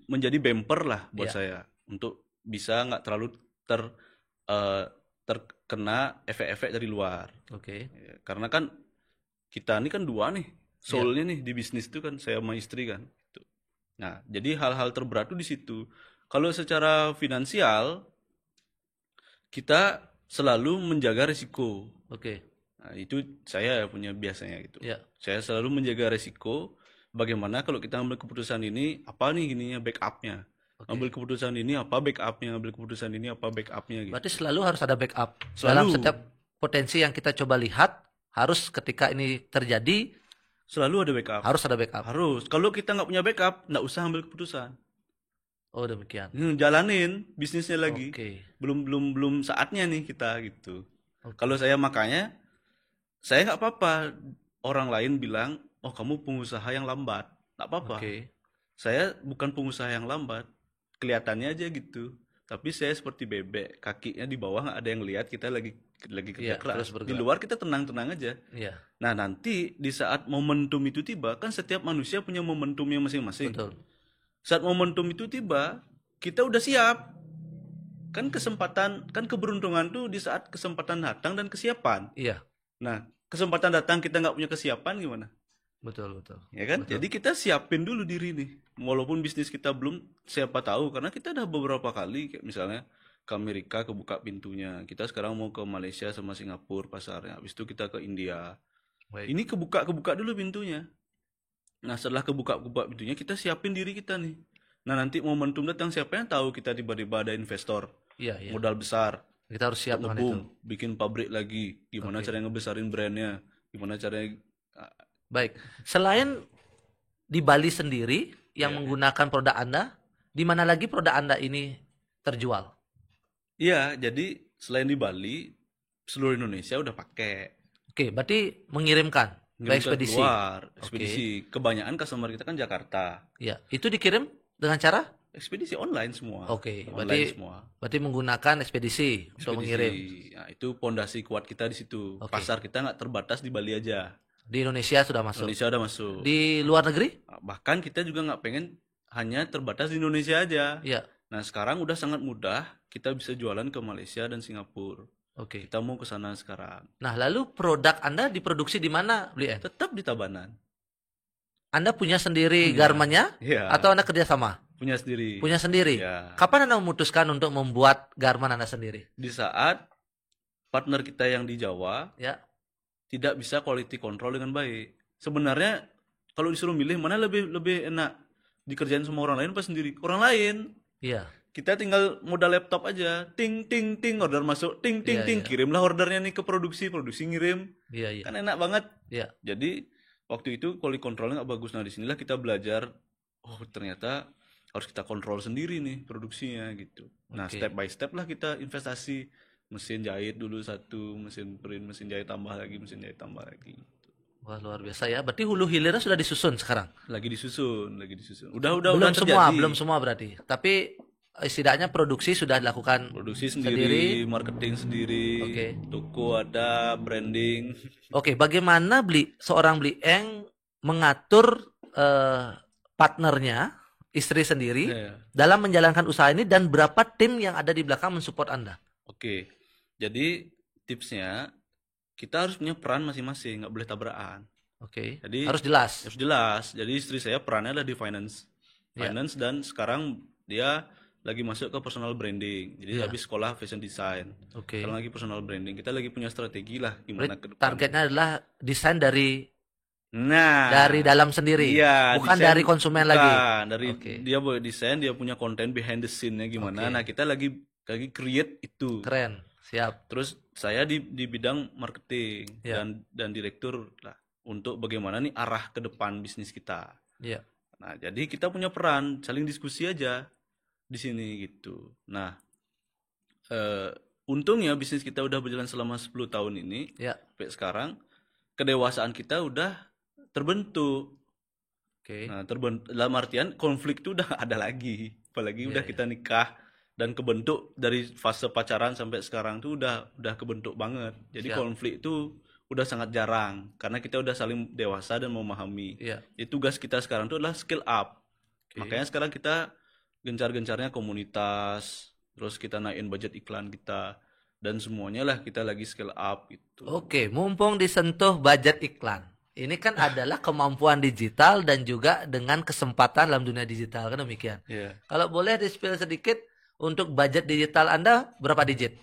menjadi bumper lah buat Iya. saya untuk bisa nggak terlalu terkena efek-efek dari luar. Oke. Ya, karena kan kita ini kan dua nih, soulnya nih di bisnis itu kan saya sama istri kan. Gitu. Nah, jadi hal-hal terberat tuh di situ. Kalau secara finansial kita selalu menjaga risiko. Oke. Nah, itu saya punya biasanya gitu. Ya. Saya selalu menjaga risiko. Bagaimana kalau kita ambil keputusan ini, apa nih ininya backupnya? Oke. Ambil keputusan ini apa backupnya? Ambil keputusan ini apa backupnya gitu. Berarti selalu harus ada backup. Selalu. Dalam setiap potensi yang kita coba lihat, harus ketika ini terjadi, Selalu ada backup. harus ada backup. Harus. Kalau kita nggak punya backup, nggak usah ambil keputusan. Oh, demikian. Jalanin bisnisnya lagi. Oke. Belum saatnya nih kita gitu. Oke. Kalau saya makanya saya nggak apa-apa orang lain bilang, oh kamu pengusaha yang lambat, nggak apa-apa. Oke. Saya bukan pengusaha yang lambat, kelihatannya aja gitu. Tapi saya seperti bebek, kakinya di bawah nggak ada yang lihat, kita lagi kerja Iya, keras. terus bergerak. Di luar kita tenang-tenang aja. Iya, Nah nanti di saat momentum itu tiba, kan setiap manusia punya momentumnya masing-masing. betul. Saat momentum itu tiba, kita udah siap. Kan keberuntungan tuh di saat kesempatan datang dan kesiapan. Iya, Nah, kesempatan datang kita nggak punya kesiapan gimana? betul. Ya kan? Betul. Jadi kita siapin dulu diri nih. Walaupun bisnis kita belum, siapa tahu. Karena kita udah beberapa kali, kayak misalnya ke Amerika kebuka pintunya. Kita sekarang mau ke Malaysia sama Singapura pasarnya. Habis itu kita ke India. Baik. Ini kebuka dulu pintunya. Nah, setelah kebuka pintunya, kita siapin diri kita nih. Nah, nanti momentum datang, siapa yang tahu kita tiba-tiba ada investor, Iya, iya. modal besar, Kita harus siap dengan itu. ngebum, bikin pabrik lagi. Gimana Oke. caranya ngebesarin brandnya? Gimana caranya? Baik. Selain di Bali sendiri yang Iya. menggunakan produk Anda, di mana lagi produk Anda ini terjual? Iya, jadi selain di Bali, seluruh Indonesia udah pakai. Oke, berarti mengirimkan ke Ngirim ekspedisi. keluar, ekspedisi. Kebanyakan customer kita kan Jakarta. Ya, itu dikirim dengan cara? Ekspedisi online semua. Oke, Online semua. berarti menggunakan ekspedisi untuk Ekspedisi. mengirim. Nah, itu pondasi kuat kita di situ. Oke. Pasar kita nggak terbatas di Bali aja. Di Indonesia sudah masuk. Indonesia udah masuk. Di luar negeri? Bahkan kita juga nggak pengen hanya terbatas di Indonesia aja. Iya. Nah, sekarang udah sangat mudah kita bisa jualan ke Malaysia dan Singapura. Oke. Kita mau ke sana sekarang. Nah, lalu produk Anda diproduksi di mana, Bli En? Tetap di Tabanan. Anda punya sendiri Punya. garmennya Iya. atau Anda kerjasama? Punya sendiri. Punya sendiri. Ya. Kapan Anda memutuskan untuk membuat garmen Anda sendiri? Di saat partner kita yang di Jawa Ya. tidak bisa quality control dengan baik. Sebenarnya kalau disuruh milih mana lebih enak dikerjain sama orang lain apa sendiri? Orang lain. Iya. Kita tinggal modal laptop aja, ting ting ting order masuk, ting ting Iya, ting iya. kirimlah ordernya nih ke produksi ngirim. Iya, iya. Kan enak banget. Iya. Jadi waktu itu quality controlnya nggak bagus. Nah disinilah kita belajar. Oh ternyata harus kita kontrol sendiri nih produksinya gitu. Nah Oke. step by step lah kita investasi. Mesin jahit dulu satu, mesin print, mesin jahit tambah lagi, mesin jahit tambah lagi. Wah, luar biasa ya. Berarti hulu hilirnya sudah disusun sekarang. Lagi disusun. Belum semua, terjadi. belum semua berarti. Tapi setidaknya produksi sudah dilakukan. Produksi sendiri, marketing sendiri, Oke. toko ada, branding. Oke, bagaimana seorang Bli Eng mengatur partnernya, istri sendiri, Ya. dalam menjalankan usaha ini dan berapa tim yang ada di belakang mensupport Anda? Oke, jadi tipsnya kita harus punya peran masing-masing, nggak boleh tabrakan. Oke. Jadi Harus jelas. harus jelas. Jadi istri saya perannya adalah di finance. Ya. Finance dan sekarang dia lagi masuk ke personal branding. Jadi Ya. habis sekolah fashion design. Oke. Sekarang lagi personal branding. Kita lagi punya strategi lah gimana ke depan. Targetnya adalah desain dari Nah, dalam sendiri, iya, bukan desain dari konsumen bukan, lagi. dari Oke. dia boleh desain, dia punya konten behind the scene-nya gimana. Oke. Nah, kita lagi create itu. Keren. Siap. Terus saya di bidang marketing Ya. dan direktur lah untuk bagaimana nih arah ke depan bisnis kita. Iya. Nah, jadi kita punya peran, saling diskusi aja di sini gitu. Nah, untungnya bisnis kita udah berjalan selama 10 tahun ini, Ya. sampai sekarang kedewasaan kita udah terbentuk. Oke. Nah, dalam artian konflik itu udah nggak ada lagi. Apalagi Iya, udah iya. kita nikah dan kebentuk dari fase pacaran sampai sekarang tuh udah kebentuk banget. Jadi Siap. konflik itu udah sangat jarang karena kita udah saling dewasa dan memahami. Iya. Jadi tugas kita sekarang tuh adalah skill up. Oke. Makanya sekarang kita gencar-gencarnya komunitas, terus kita naikin budget iklan kita dan semuanya lah kita lagi skill up gitu. Oke, mumpung disentuh budget iklan. Ini kan adalah kemampuan digital dan juga dengan kesempatan dalam dunia digital, kan demikian. Iya. Kalau boleh di-spill sedikit, untuk budget digital Anda berapa digit?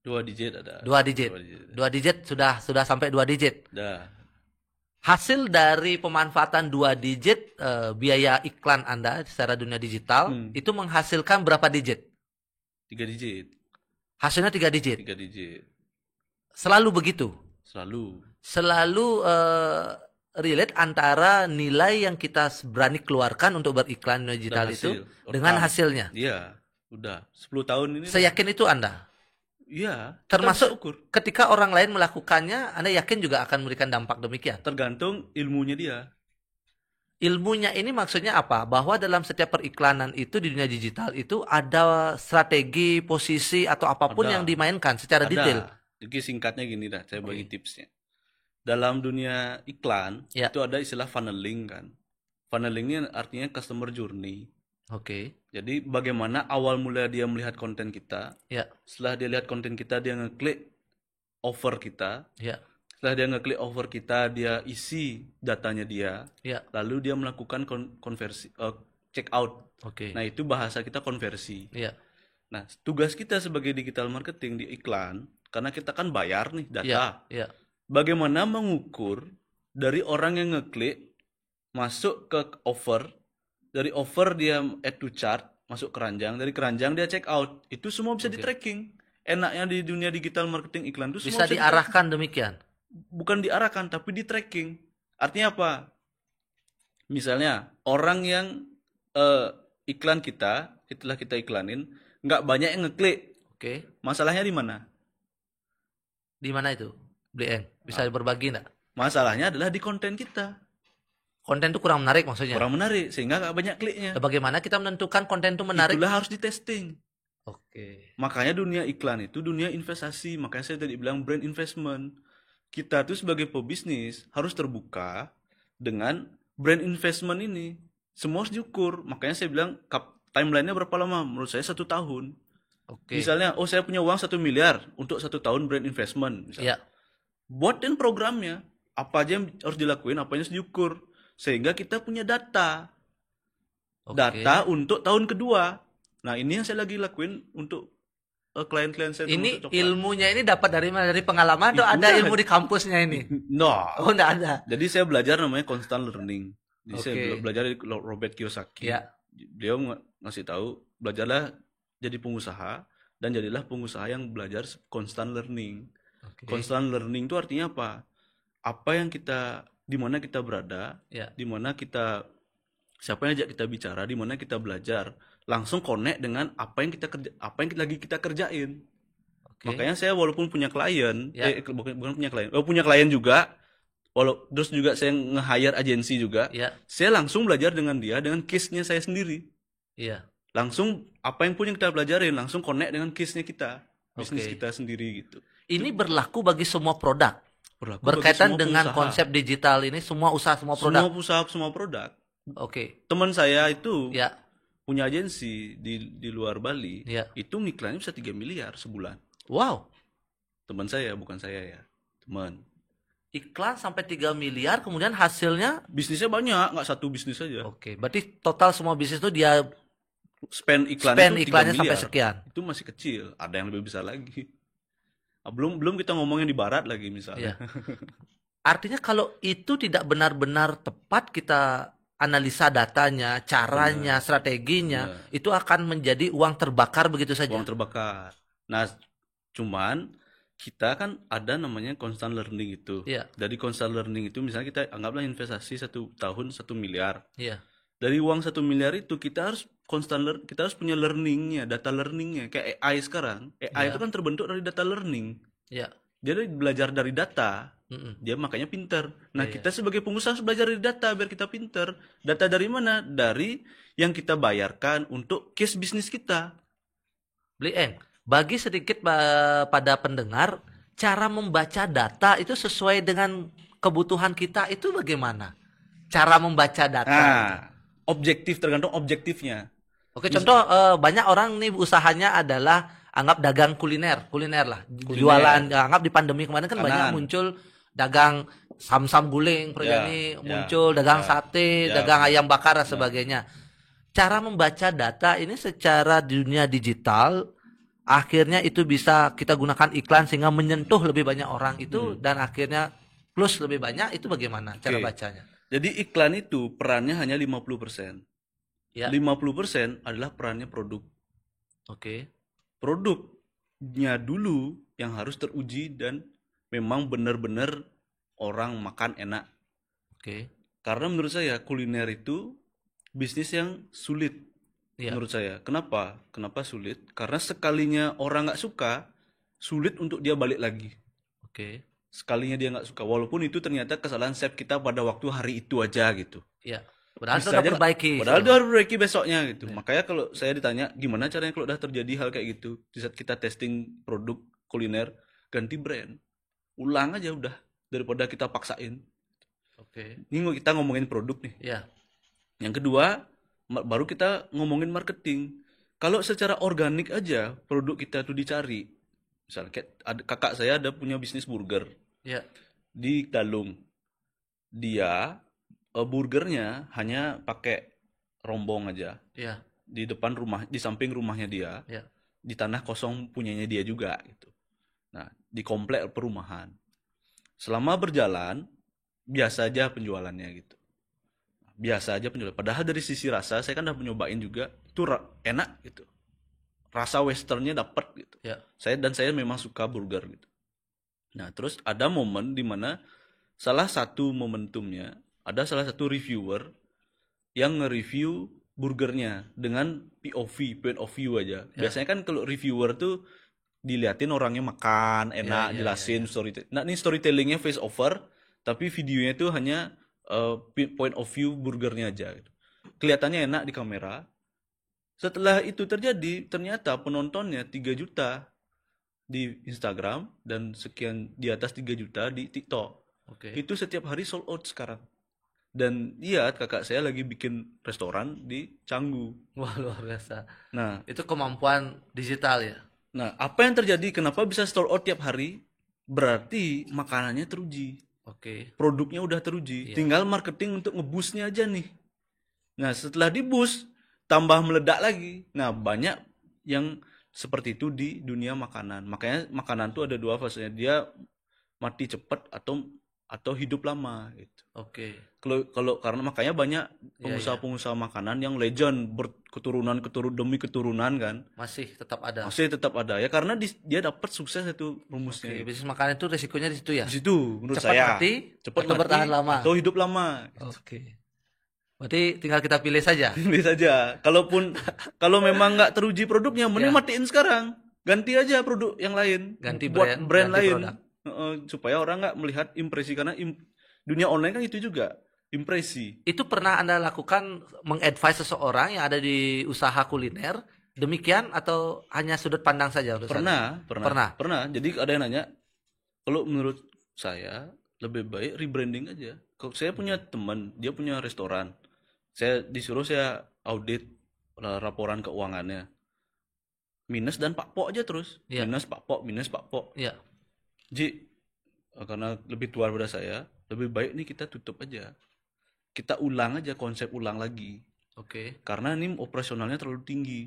2 digit ada. 2 digit. 2 digit. 2 digit sudah sampai 2 digit. Dah. Hasil dari pemanfaatan 2 digit biaya iklan Anda secara dunia digital itu menghasilkan berapa digit? 3 digit. Hasilnya 3 digit. 3 digit. Selalu begitu. Selalu relate antara nilai yang kita berani keluarkan untuk beriklan di digital Dan itu hasil. dengan Outcome. hasilnya. Iya, udah 10 tahun ini. Seyakin itu Anda? Iya, kita Termasuk bisa ukur. ketika orang lain melakukannya, Anda yakin juga akan memberikan dampak demikian? Tergantung ilmunya dia. Ilmunya ini maksudnya apa? Bahwa dalam setiap periklanan itu di dunia digital itu ada strategi, posisi, atau apapun Ada. yang dimainkan secara detail. Jadi singkatnya gini dah, saya bagi Oke. tipsnya. Dalam dunia iklan, Ya. itu ada istilah funneling kan. Funneling ini artinya customer journey. Oke. Jadi bagaimana awal mula dia melihat konten kita, Ya. setelah dia lihat konten kita, dia ngeklik offer kita. Ya. Setelah dia ngeklik offer kita, dia isi datanya dia. Ya. Lalu dia melakukan konversi, check out. Oke. Nah, itu bahasa kita konversi. Ya. Nah, tugas kita sebagai digital marketing di iklan, karena kita kan bayar nih data. Ya. Ya. Bagaimana mengukur dari orang yang ngeklik masuk ke offer, dari offer dia add to chart, masuk keranjang, dari keranjang dia check out. Itu semua bisa Oke. di-tracking. Enaknya di dunia digital marketing iklan itu Bisa semua diarahkan demikian. bukan diarahkan tapi di tracking. Artinya apa? Misalnya orang yang iklan kita setelah kita iklanin nggak banyak yang ngeklik. Oke. Masalahnya di mana? Di mana itu? Bli bisa berbagi enggak? Masalahnya adalah di konten kita Konten itu kurang menarik maksudnya. kurang menarik sehingga nggak banyak kliknya. Bagaimana kita menentukan konten itu menarik? Itulah harus di testing. Oke. Makanya dunia iklan itu dunia investasi. Makanya saya tadi bilang brand investment. Kita tuh sebagai pebisnis harus terbuka dengan brand investment ini. Semua harus diukur. Makanya saya bilang timeline-nya berapa lama? Menurut saya 1 tahun. Oke. Misalnya, saya punya uang 1 miliar untuk 1 tahun brand investment. Misalnya. Ya. Buatin programnya. Apa aja yang harus dilakuin, apa yang harus diukur. Sehingga kita punya data. Oke. Data untuk tahun kedua. Nah, ini yang saya lagi lakuin untuk klien-klien saya. Ini termasuk coklat. ilmunya ini dapat dari mana? Dari pengalaman atau Itu ada udah. ilmu di kampusnya ini? No. Oh, enggak ada. Jadi saya belajar namanya constant learning. Jadi saya Oke. belajar dari Robert Kiyosaki. Ya. Dia ngasih tahu, belajarlah jadi pengusaha dan jadilah pengusaha yang belajar constant learning. Oke. Constant learning itu artinya apa? Apa yang kita, di mana kita berada, Ya. di mana kita, siapa yang ajak kita bicara, di mana kita belajar, langsung connect dengan apa yang kita kerja, apa yang lagi kita kerjain. Oke. Makanya saya walaupun punya klien, Ya. bukan punya klien, punya klien juga, terus juga saya nge-hire agensi juga, Ya. saya langsung belajar dengan dia, dengan case-nya saya sendiri. Iya. Langsung apa yang pun yang kita pelajarin, langsung connect dengan case-nya kita, bisnis Oke. kita sendiri gitu. Ini berlaku bagi semua produk. Berlaku bagi Berkaitan semua dengan pengusaha. konsep digital ini semua usaha, semua produk. Semua usaha, semua produk. Oke. Teman saya itu Ya. punya agensi di luar Bali, Ya. itu ngiklannya bisa 3 miliar sebulan. Wow. Teman saya, bukan saya ya, teman. Iklan sampai 3 miliar, kemudian hasilnya Bisnisnya banyak, nggak satu bisnis aja. oke. Berarti total semua bisnis itu dia Spend iklannya spend tuh 3 iklannya sampai miliar. sekian. Itu masih kecil, ada yang lebih besar lagi. Belum belum kita ngomongin di barat lagi misalnya. Iya. Artinya kalau itu tidak benar-benar tepat kita analisa datanya, caranya, strateginya, Benar. itu akan menjadi uang terbakar begitu saja. Uang terbakar. Nah, cuman kita kan ada namanya constant learning itu. Iya, Dari constant learning itu misalnya kita anggaplah investasi 1 tahun 1 miliar. iya, Dari uang 1 miliar itu kita harus kita harus punya learningnya, data learningnya. Kayak AI sekarang. AI Iya. itu kan terbentuk dari data learning. iya. Dia belajar dari data. Mm-mm. Dia makanya pinter. Nah, Iya, kita sebagai pengusaha harus belajar dari data biar kita pinter. Data dari mana? Dari yang kita bayarkan untuk case bisnis kita. Beli bagi sedikit pada pendengar, cara membaca data itu sesuai dengan kebutuhan kita itu bagaimana? Cara membaca data. Nah, objektif tergantung objektifnya. Oke, contoh banyak orang nih usahanya adalah anggap dagang kuliner lah, jualan. Anggap di pandemi kemarin kan banyak muncul dagang sam-sam guling, muncul dagang sate, dagang ayam bakar dan sebagainya. Cara membaca data ini secara dunia digital, akhirnya itu bisa kita gunakan iklan sehingga menyentuh lebih banyak orang itu dan akhirnya plus lebih banyak, itu bagaimana cara bacanya? Jadi iklan itu perannya hanya 50%. Ya. 50% adalah perannya produk. Oke. Produknya dulu yang harus teruji dan memang benar-benar orang makan enak. Oke. Karena menurut saya kuliner itu bisnis yang sulit. Iya. Menurut saya. Kenapa? Kenapa sulit? Karena sekalinya orang nggak suka, sulit untuk dia balik lagi. Oke. Sekalinya dia nggak suka, walaupun itu ternyata kesalahan chef kita pada waktu hari itu aja gitu. Iya. Padahal Bisa itu udah aja perbaiki. Padahal dia harus perbaiki besoknya gitu. Makanya kalau saya ditanya gimana caranya kalau udah terjadi hal kayak gitu, di saat kita testing produk kuliner, ganti brand, ulang aja udah daripada kita paksain. Oke. Ini kita ngomongin produk nih. Iya. Yang kedua, baru kita ngomongin marketing. Kalau secara organik aja produk kita tuh dicari, misalnya kayak kakak saya ada punya bisnis burger Iya. di Dalung. Dia burgernya hanya pakai rombong aja Iya. di depan rumah, di samping rumahnya dia, Iya. di tanah kosong punyanya dia juga gitu. Nah, di komplek perumahan. Selama berjalan biasa aja penjualannya gitu. Biasa aja penjualan. Padahal dari sisi rasa saya kan udah nyobain juga, itu enak gitu. Rasa westernnya dapet gitu. Iya. Saya memang suka burger gitu. Nah, terus ada momen di mana salah satu momentumnya ada salah satu reviewer yang nge-review burgernya dengan point of view aja. Biasanya kan kalau reviewer tuh diliatin orangnya makan, enak, jelasin storytelling. Nah, ini storytellingnya face over, tapi videonya tuh hanya point of view burgernya aja gitu. Kelihatannya enak di kamera. Setelah itu terjadi, ternyata penontonnya 3 juta di Instagram dan sekian di atas 3 juta di TikTok. Oke. Itu setiap hari sold out sekarang. Dan iya, kakak saya lagi bikin restoran di Canggu. Wah, luar biasa. Nah, Itu kemampuan digital ya. nah apa yang terjadi? Kenapa bisa sold out tiap hari? Berarti makanannya teruji. Oke. Produknya udah teruji. Tinggal marketing untuk nge-boostnya aja nih. Nah, setelah di-boost, tambah meledak lagi. Nah, banyak yang seperti itu di dunia makanan. Makanya makanan tuh ada 2 fasenya. Dia mati cepat atau hidup lama gitu. Oke. Kalau karena makanya banyak pengusaha-pengusaha makanan yang legend berketurunan demi keturunan kan Masih tetap ada. masih tetap ada ya karena dia dapat sukses itu rumusnya. Oke, bisnis makanan itu resikonya di situ ya. Di situ menurut Cepat saya mati, cepat atau mati bertahan lama. atau hidup lama. Oke. Berarti tinggal kita pilih saja. Pilih saja. Kalau memang nggak teruji produknya, mending matiin sekarang. Ganti aja produk yang lain. Ganti buat brand, ganti lain. produk. Supaya orang nggak melihat impresi karena dunia online kan itu juga impresi. Itu pernah Anda lakukan mengadvise seseorang yang ada di usaha kuliner demikian atau hanya sudut pandang saja? Pernah. Jadi ada yang nanya, kalau menurut saya lebih baik rebranding aja. Kalau saya punya teman, dia punya restoran. Saya audit laporan keuangannya. Minus dan Pak Pok aja terus. Iya. Minus Pak Pok. Iya. Ji, karena lebih tua daripada saya, lebih baik nih kita tutup aja. Kita ulang aja, konsep ulang lagi. Oke. Karena ini operasionalnya terlalu tinggi.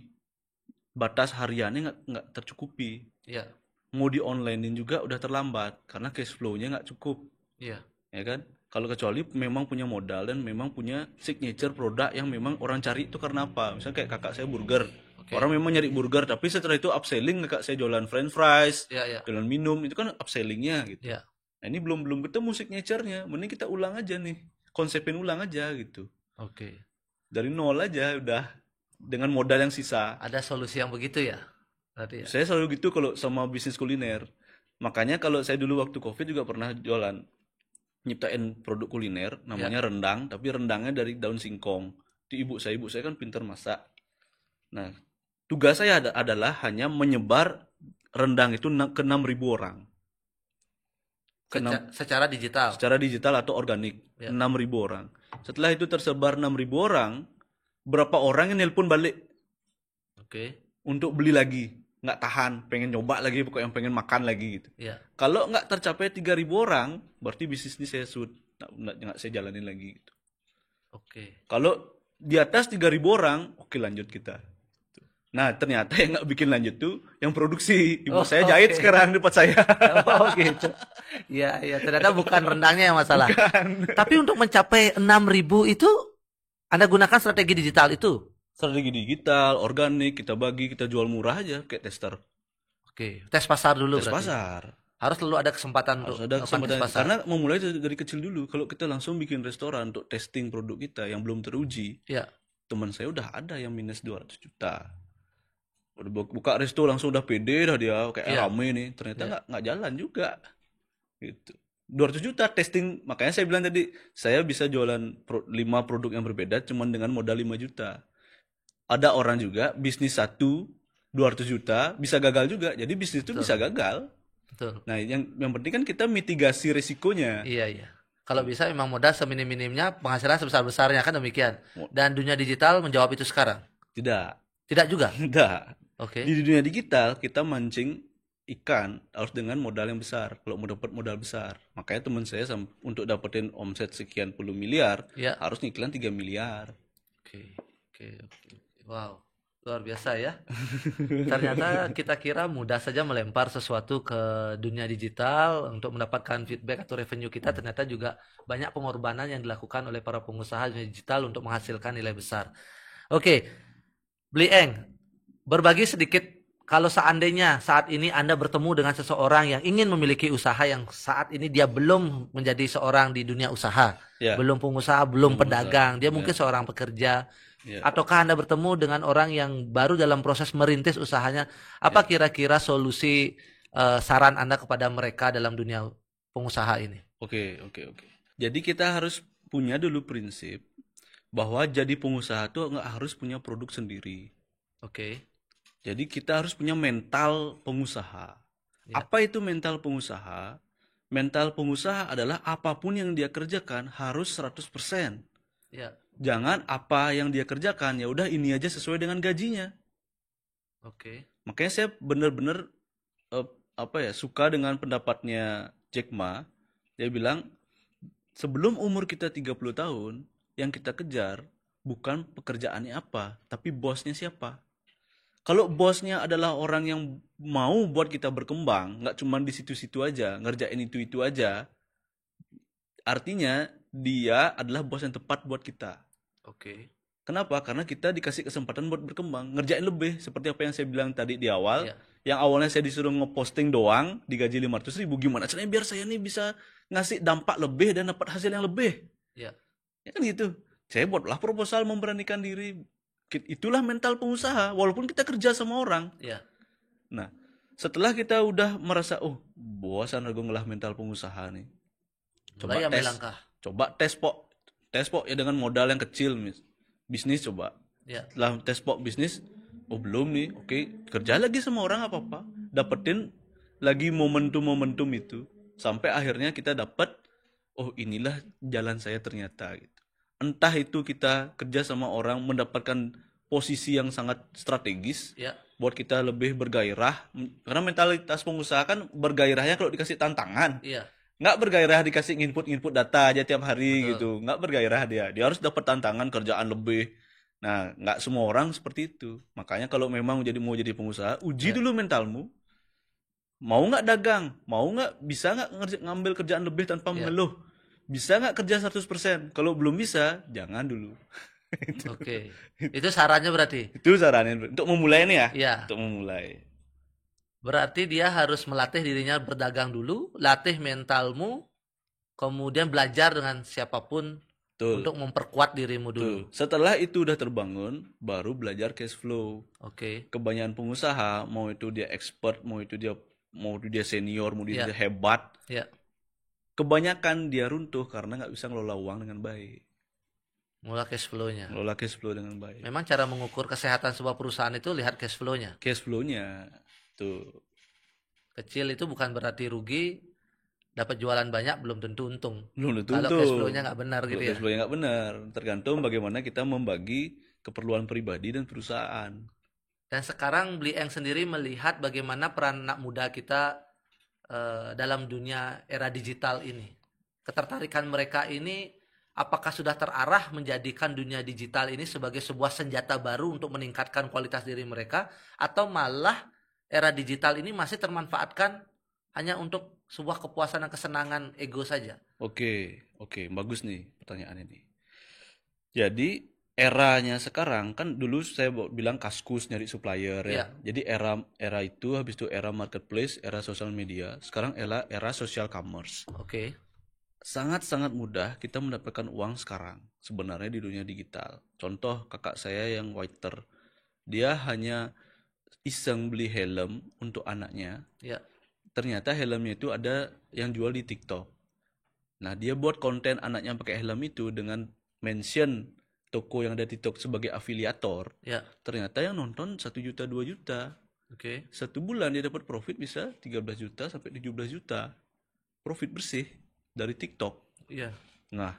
Batas hariannya nggak tercukupi. Iya. Mau di onlinein juga udah terlambat karena cash flow-nya nggak cukup. Iya. Ya kan? Kalau kecuali memang punya modal dan memang punya signature produk yang memang orang cari itu karena apa? Misalnya kayak kakak saya burger. Oke. Orang memang nyari burger, tapi setelah itu upselling kakak saya jualan french fries, Iya. jualan minum, itu kan upsellingnya gitu. Iya. Nah, ini belum ketemu signature-nya. Mending kita ulang aja nih. Konsepin ulang aja gitu. Oke. Dari nol aja udah dengan modal yang sisa. Ada solusi yang begitu ya? Berarti ya. Saya selalu gitu kalau sama bisnis kuliner. Makanya kalau saya dulu waktu Covid juga pernah jualan, nyiptain produk kuliner namanya rendang, tapi rendangnya dari daun singkong. Itu ibu saya kan pintar masak. Nah, tugas saya adalah hanya menyebar rendang itu ke 6.000 orang. Secara digital. Secara digital atau organik, 6.000 orang. Setelah itu tersebar 6.000 orang, berapa orang yang nelpon balik? Oke. Untuk beli lagi, nggak tahan, pengen nyoba lagi, pokoknya yang pengen makan lagi gitu. Iya. Kalau nggak tercapai 3.000 orang, berarti bisnis ini saya nggak saya jalanin lagi gitu. Oke. Kalau di atas 3.000 orang, oke lanjut kita. Nah, ternyata yang nggak bikin lanjut tuh yang produksi. Ibu saya jahit sekarang di tempat saya. Oh gitu. Iya, ternyata bukan rendangnya yang masalah. Bukan. Tapi untuk mencapai 6.000 itu Anda gunakan strategi digital itu? Strategi digital, organik, kita bagi, kita jual murah aja kayak tester. Oke, tes pasar dulu Tes berarti. pasar. Harus selalu ada kesempatan Harus untuk ada melakukan kesempatan tes pasar. karena memulai dari kecil dulu. Kalau kita langsung bikin restoran untuk testing produk kita yang belum teruji, Iya. teman saya udah ada yang minus 200 juta. Udah buka resto langsung udah pede dah dia kayak rame nih. Ternyata nggak jalan juga. Gitu. 200 juta testing. Makanya saya bilang tadi, saya bisa jualan 5 produk yang berbeda cuman dengan modal 5 juta. Ada orang juga bisnis 200 juta bisa gagal juga. Jadi bisnis itu bisa gagal. Betul. Nah, yang penting kan kita mitigasi risikonya. Iya. Kalau bisa memang modal seminim-minimnya, penghasilan sebesar-besarnya, kan demikian. Dan dunia digital menjawab itu sekarang? Tidak juga? Tidak. Oke. Di dunia digital kita mancing ikan harus dengan modal yang besar. Kalau mau dapat modal besar, makanya teman saya untuk dapetin omset sekian puluh miliar harus ngiklan 3 miliar. Oke. Wow, luar biasa ya. Ternyata kita kira mudah saja melempar sesuatu ke dunia digital untuk mendapatkan feedback atau revenue kita. Ternyata juga banyak pengorbanan yang dilakukan oleh para pengusaha dunia digital untuk menghasilkan nilai besar. Oke, Blieng, berbagi sedikit kalau seandainya saat ini Anda bertemu dengan seseorang yang ingin memiliki usaha yang saat ini dia belum menjadi seorang di dunia usaha, belum pengusaha, belum pedagang, dia mungkin seorang pekerja. Ataukah Anda bertemu dengan orang yang baru dalam proses merintis usahanya? Apa kira-kira solusi saran Anda kepada mereka dalam dunia pengusaha ini? Oke. Jadi kita harus punya dulu prinsip bahwa jadi pengusaha tuh nggak harus punya produk sendiri. Oke. Jadi kita harus punya mental pengusaha. Apa itu mental pengusaha? Mental pengusaha adalah apapun yang dia kerjakan harus 100%. Jangan apa yang dia kerjakan ya udah ini aja sesuai dengan gajinya. Oke. Makanya saya benar-benar suka dengan pendapatnya Jack Ma. Dia bilang sebelum umur kita 30 tahun yang kita kejar bukan pekerjaannya apa, tapi bosnya siapa. Kalau bosnya adalah orang yang mau buat kita berkembang, nggak cuma di situ-situ aja, ngerjain itu aja, artinya dia adalah bos yang tepat buat kita. Oke. Kenapa? Karena kita dikasih kesempatan buat berkembang, ngerjain lebih. Seperti apa yang saya bilang tadi di awal, yang awalnya saya disuruh ngeposting doang, digaji 500.000, gimana caranya biar saya nih bisa ngasih dampak lebih dan dapat hasil yang lebih. Ya kan gitu. Saya buatlah proposal memberanikan diri. Itulah mental pengusaha, walaupun kita kerja sama orang. Nah, setelah kita udah merasa, bosan aku ngelah mental pengusaha nih. Coba tes pok ya dengan modal yang kecil, bisnis coba. Setelah tes pok bisnis, belum nih, oke, kerja lagi sama orang apa-apa, dapetin lagi momentum itu, sampai akhirnya kita dapat, inilah jalan saya ternyata gitu. Entah itu kita kerja sama orang mendapatkan posisi yang sangat strategis, buat kita lebih bergairah, karena mentalitas pengusaha kan bergairahnya kalau dikasih tantangan. nggak bergairah dikasih input data aja tiap hari Betul. gitu, nggak bergairah dia harus dapat tantangan kerjaan lebih. Nah, nggak semua orang seperti itu. Makanya kalau memang mau jadi pengusaha, uji Ya. dulu mentalmu. Mau nggak dagang? Mau nggak bisa nggak ngambil kerjaan lebih tanpa Ya. mengeluh? Bisa nggak kerja 100%? Kalau belum bisa, jangan dulu. Oke. Itu sarannya berarti. Itu sarannya untuk memulai nih ya. Iya. Untuk memulai. Berarti dia harus melatih dirinya berdagang dulu, latih mentalmu, kemudian belajar dengan siapapun Betul. untuk memperkuat dirimu dulu. Betul. Setelah itu udah terbangun, baru belajar cash flow. Oke. Kebanyakan pengusaha, mau itu dia expert, mau itu dia senior, mau Ya. dia hebat, Ya. kebanyakan dia runtuh karena nggak bisa ngelola uang dengan baik. Mulai cash flow-nya. Ngelola cash flow dengan baik. Memang cara mengukur kesehatan sebuah perusahaan itu lihat cash flow-nya. Cash flow-nya tuh Kecil itu bukan berarti rugi, dapat jualan banyak belum tentu untung. belum tentu Kalau tuh. cash flow-nya nggak benar Kalau gitu ya. cash flow-nya nggak benar, tergantung bagaimana kita membagi keperluan pribadi dan perusahaan. Dan sekarang Bli Eng sendiri melihat bagaimana peran anak muda kita dalam dunia era digital ini. Ketertarikan mereka ini apakah sudah terarah menjadikan dunia digital ini sebagai sebuah senjata baru untuk meningkatkan kualitas diri mereka, atau malah era digital ini masih termanfaatkan hanya untuk sebuah kepuasan dan kesenangan ego saja? Oke, bagus nih pertanyaan ini. Jadi eranya sekarang kan dulu saya bilang kaskus nyari supplier ya. Iya. Jadi era itu habis itu era marketplace, era sosial media. Sekarang era social commerce. Oke. Sangat-sangat mudah kita mendapatkan uang sekarang sebenarnya di dunia digital. Contoh kakak saya yang waiter, dia hanya iseng beli helm untuk anaknya. Ya. Ternyata helmnya itu ada yang jual di TikTok. Nah, dia buat konten anaknya pakai helm itu dengan mention toko yang ada di TikTok sebagai afiliator. Ya. Ternyata yang nonton 1 juta 2 juta. Oke. Satu bulan dia dapat profit bisa 13 juta sampai 17 juta. Profit bersih dari TikTok. Iya. Nah,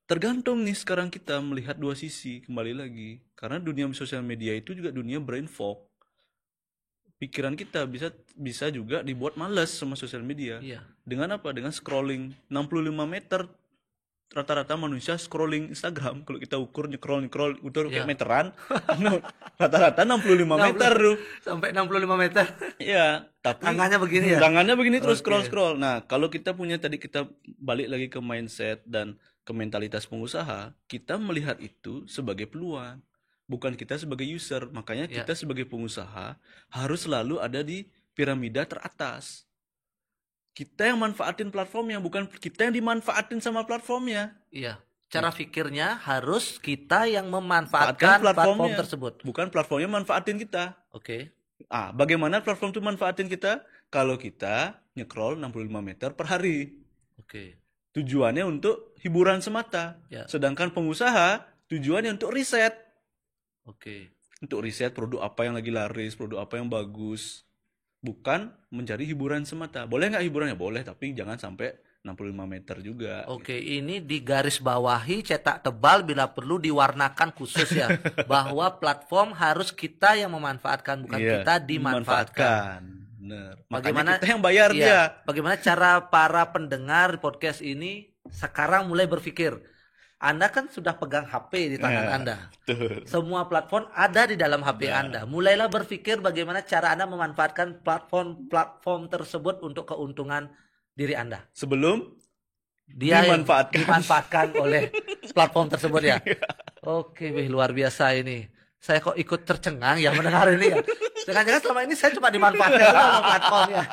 tergantung nih sekarang kita melihat dua sisi kembali lagi. Karena dunia sosial media itu juga dunia brain fog. Pikiran kita bisa juga dibuat malas sama sosial media. Iya. Dengan apa? Dengan scrolling 65 meter rata-rata manusia scrolling Instagram. Kalau kita ukur nyekrol udah kayak Iya. meteran. Rata-rata 65 meter tuh. Sampai 65 meter. Iya, tapi Tangannya begini ya? tangannya begini terus Oke. scroll. Nah, kalau kita balik lagi ke mindset dan ke mentalitas pengusaha, kita melihat itu sebagai peluang, bukan kita sebagai user. Makanya Ya. kita sebagai pengusaha harus selalu ada di piramida teratas. Kita yang manfaatin platformnya, bukan kita yang dimanfaatin sama platformnya. Iya. Cara pikirnya harus kita yang memanfaatkan platform tersebut. Bukan platformnya manfaatin kita. Oke. Bagaimana platform itu manfaatin kita? Kalau kita nyekrol 65 meter per hari. Oke. Tujuannya untuk hiburan semata. Ya. Sedangkan pengusaha tujuannya untuk riset. Oke. Untuk riset produk apa yang lagi laris, produk apa yang bagus. Bukan mencari hiburan semata. Boleh nggak hiburannya? Boleh, tapi jangan sampai 65 meter juga. Oke, ini digaris bawahi cetak tebal bila perlu diwarnakan khusus ya. Bahwa platform harus kita yang memanfaatkan, bukan Iya, kita dimanfaatkan. Bener. Bagaimana Makanya kita yang bayar iya, dia. Bagaimana cara para pendengar podcast ini sekarang mulai berpikir, Anda kan sudah pegang HP di tangan Ya, Anda. betul. Semua platform ada di dalam HP Anda. Mulailah berpikir bagaimana cara Anda memanfaatkan platform tersebut untuk keuntungan diri Anda. Sebelum Dia yang dimanfaatkan. dimanfaatkan oleh platform tersebut ya. Oke, wih, luar biasa ini. Saya kok ikut tercengang ya mendengar ini ya. Jangan-jangan selama ini saya cuma dimanfaatkan sama platformnya.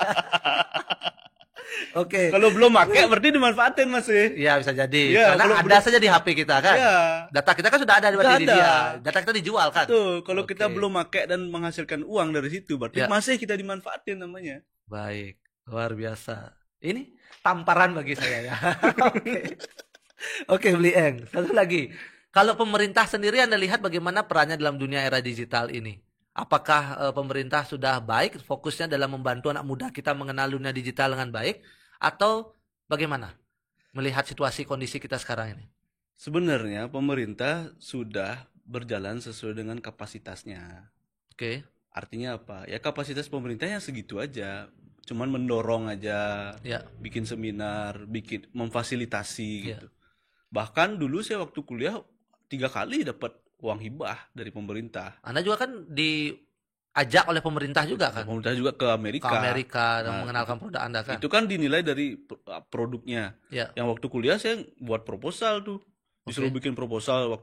Oke. Kalau belum pakai berarti dimanfaatin masih. Iya, bisa jadi. Iya, Karena kalau ada saja di HP kita kan. Iya. Data kita kan sudah ada di Sudah di ada. dia. Data kita dijual kan. Tuh, kalau kita Oke. belum pakai dan menghasilkan uang dari situ, berarti Ya. masih kita dimanfaatin namanya. Baik, luar biasa. Ini tamparan bagi saya ya. Oke. Oke, Bli Eng. Satu lagi. Kalau pemerintah sendiri Anda lihat bagaimana perannya dalam dunia era digital ini? Apakah pemerintah sudah baik fokusnya dalam membantu anak muda kita mengenal dunia digital dengan baik, atau bagaimana melihat situasi kondisi kita sekarang ini? Sebenarnya pemerintah sudah berjalan sesuai dengan kapasitasnya. Oke. Artinya apa? Ya kapasitas pemerintah yang segitu aja. cuman mendorong aja, Ya. bikin seminar, bikin memfasilitasi Ya. gitu. Bahkan dulu saya waktu kuliah 3 kali dapat uang hibah dari pemerintah. Anda juga kan diajak oleh pemerintah juga kan Pemerintah juga ke ke Amerika. Amerika dan Nah, mengenalkan produk Anda kan. itu kan dinilai dari produknya. Ya. Yang waktu kuliah saya buat proposal tuh. Disuruh bikin proposal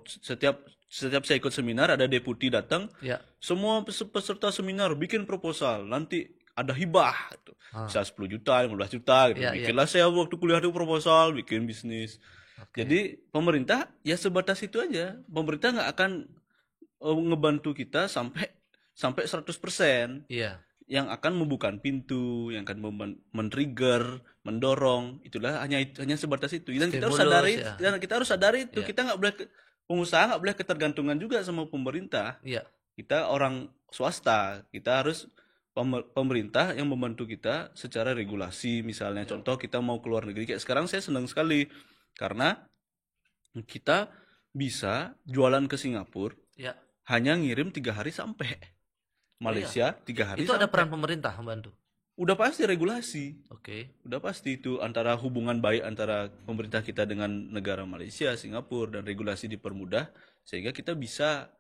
setiap saya ikut seminar ada deputi datang. Ya. Semua peserta seminar bikin proposal. Nanti ada hibah gitu. Bisa 10 juta, 15 juta gitu. Ya, Bikinlah saya waktu kuliah itu proposal, bikin bisnis. Jadi pemerintah ya sebatas itu aja. Pemerintah nggak akan ngebantu kita sampai 100%. Iya. Yang akan membuka pintu, yang akan men-trigger, mendorong, itulah hanya sebatas itu. Dan kita harus sadari, itu. Iya. Kita nggak boleh pengusaha nggak boleh ketergantungan juga sama pemerintah. Iya. Kita orang swasta, kita harus pemerintah yang membantu kita secara regulasi. Misalnya contoh kita mau keluar negeri, kayak sekarang saya senang sekali karena kita bisa jualan ke Singapura, Ya. hanya ngirim 3 hari sampai. Malaysia 3 hari Itu ada sampai. peran pemerintah membantu. Udah pasti regulasi. Oke. Udah pasti itu antara hubungan baik antara pemerintah kita dengan negara Malaysia, Singapura, dan regulasi dipermudah sehingga kita bisa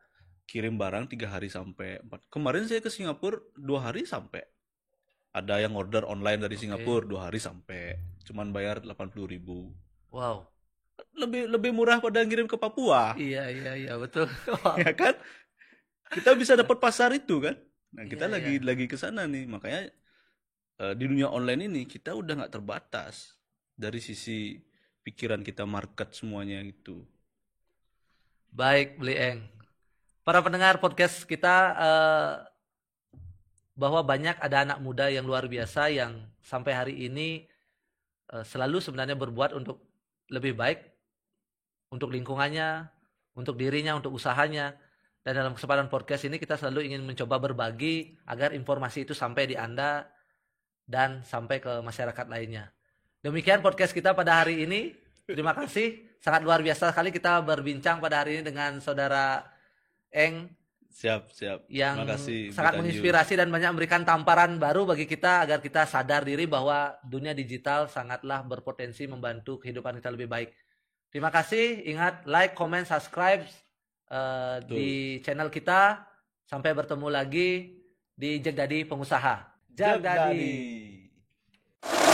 kirim barang 3 hari sampai 4. Kemarin saya ke Singapura 2 hari sampai. Ada yang order online dari Singapura 2 hari sampai. Cuman bayar 80.000. Wow. Lebih murah pada ngirim ke Papua. Iya betul. Ya kan? Kita bisa dapat pasar itu kan? Nah, kita Iya. lagi ke sana nih. Makanya di dunia online ini kita udah nggak terbatas dari sisi pikiran kita, market semuanya gitu. Baik, Beli Eng. Para pendengar podcast kita, bahwa banyak ada anak muda yang luar biasa yang sampai hari ini selalu sebenarnya berbuat untuk lebih baik, untuk lingkungannya, untuk dirinya, untuk usahanya. Dan dalam kesempatan podcast ini kita selalu ingin mencoba berbagi agar informasi itu sampai di Anda dan sampai ke masyarakat lainnya. Demikian podcast kita pada hari ini. Terima kasih. Sangat luar biasa sekali kita berbincang pada hari ini dengan Saudara Eng. Siap. Yang Terima kasih, sangat menginspirasi dan banyak memberikan tamparan baru bagi kita agar kita sadar diri bahwa dunia digital sangatlah berpotensi membantu kehidupan kita lebih baik. Terima kasih. Ingat like, comment, subscribe di channel kita. Sampai bertemu lagi di Jag Daddy Pengusaha. Jag Daddy.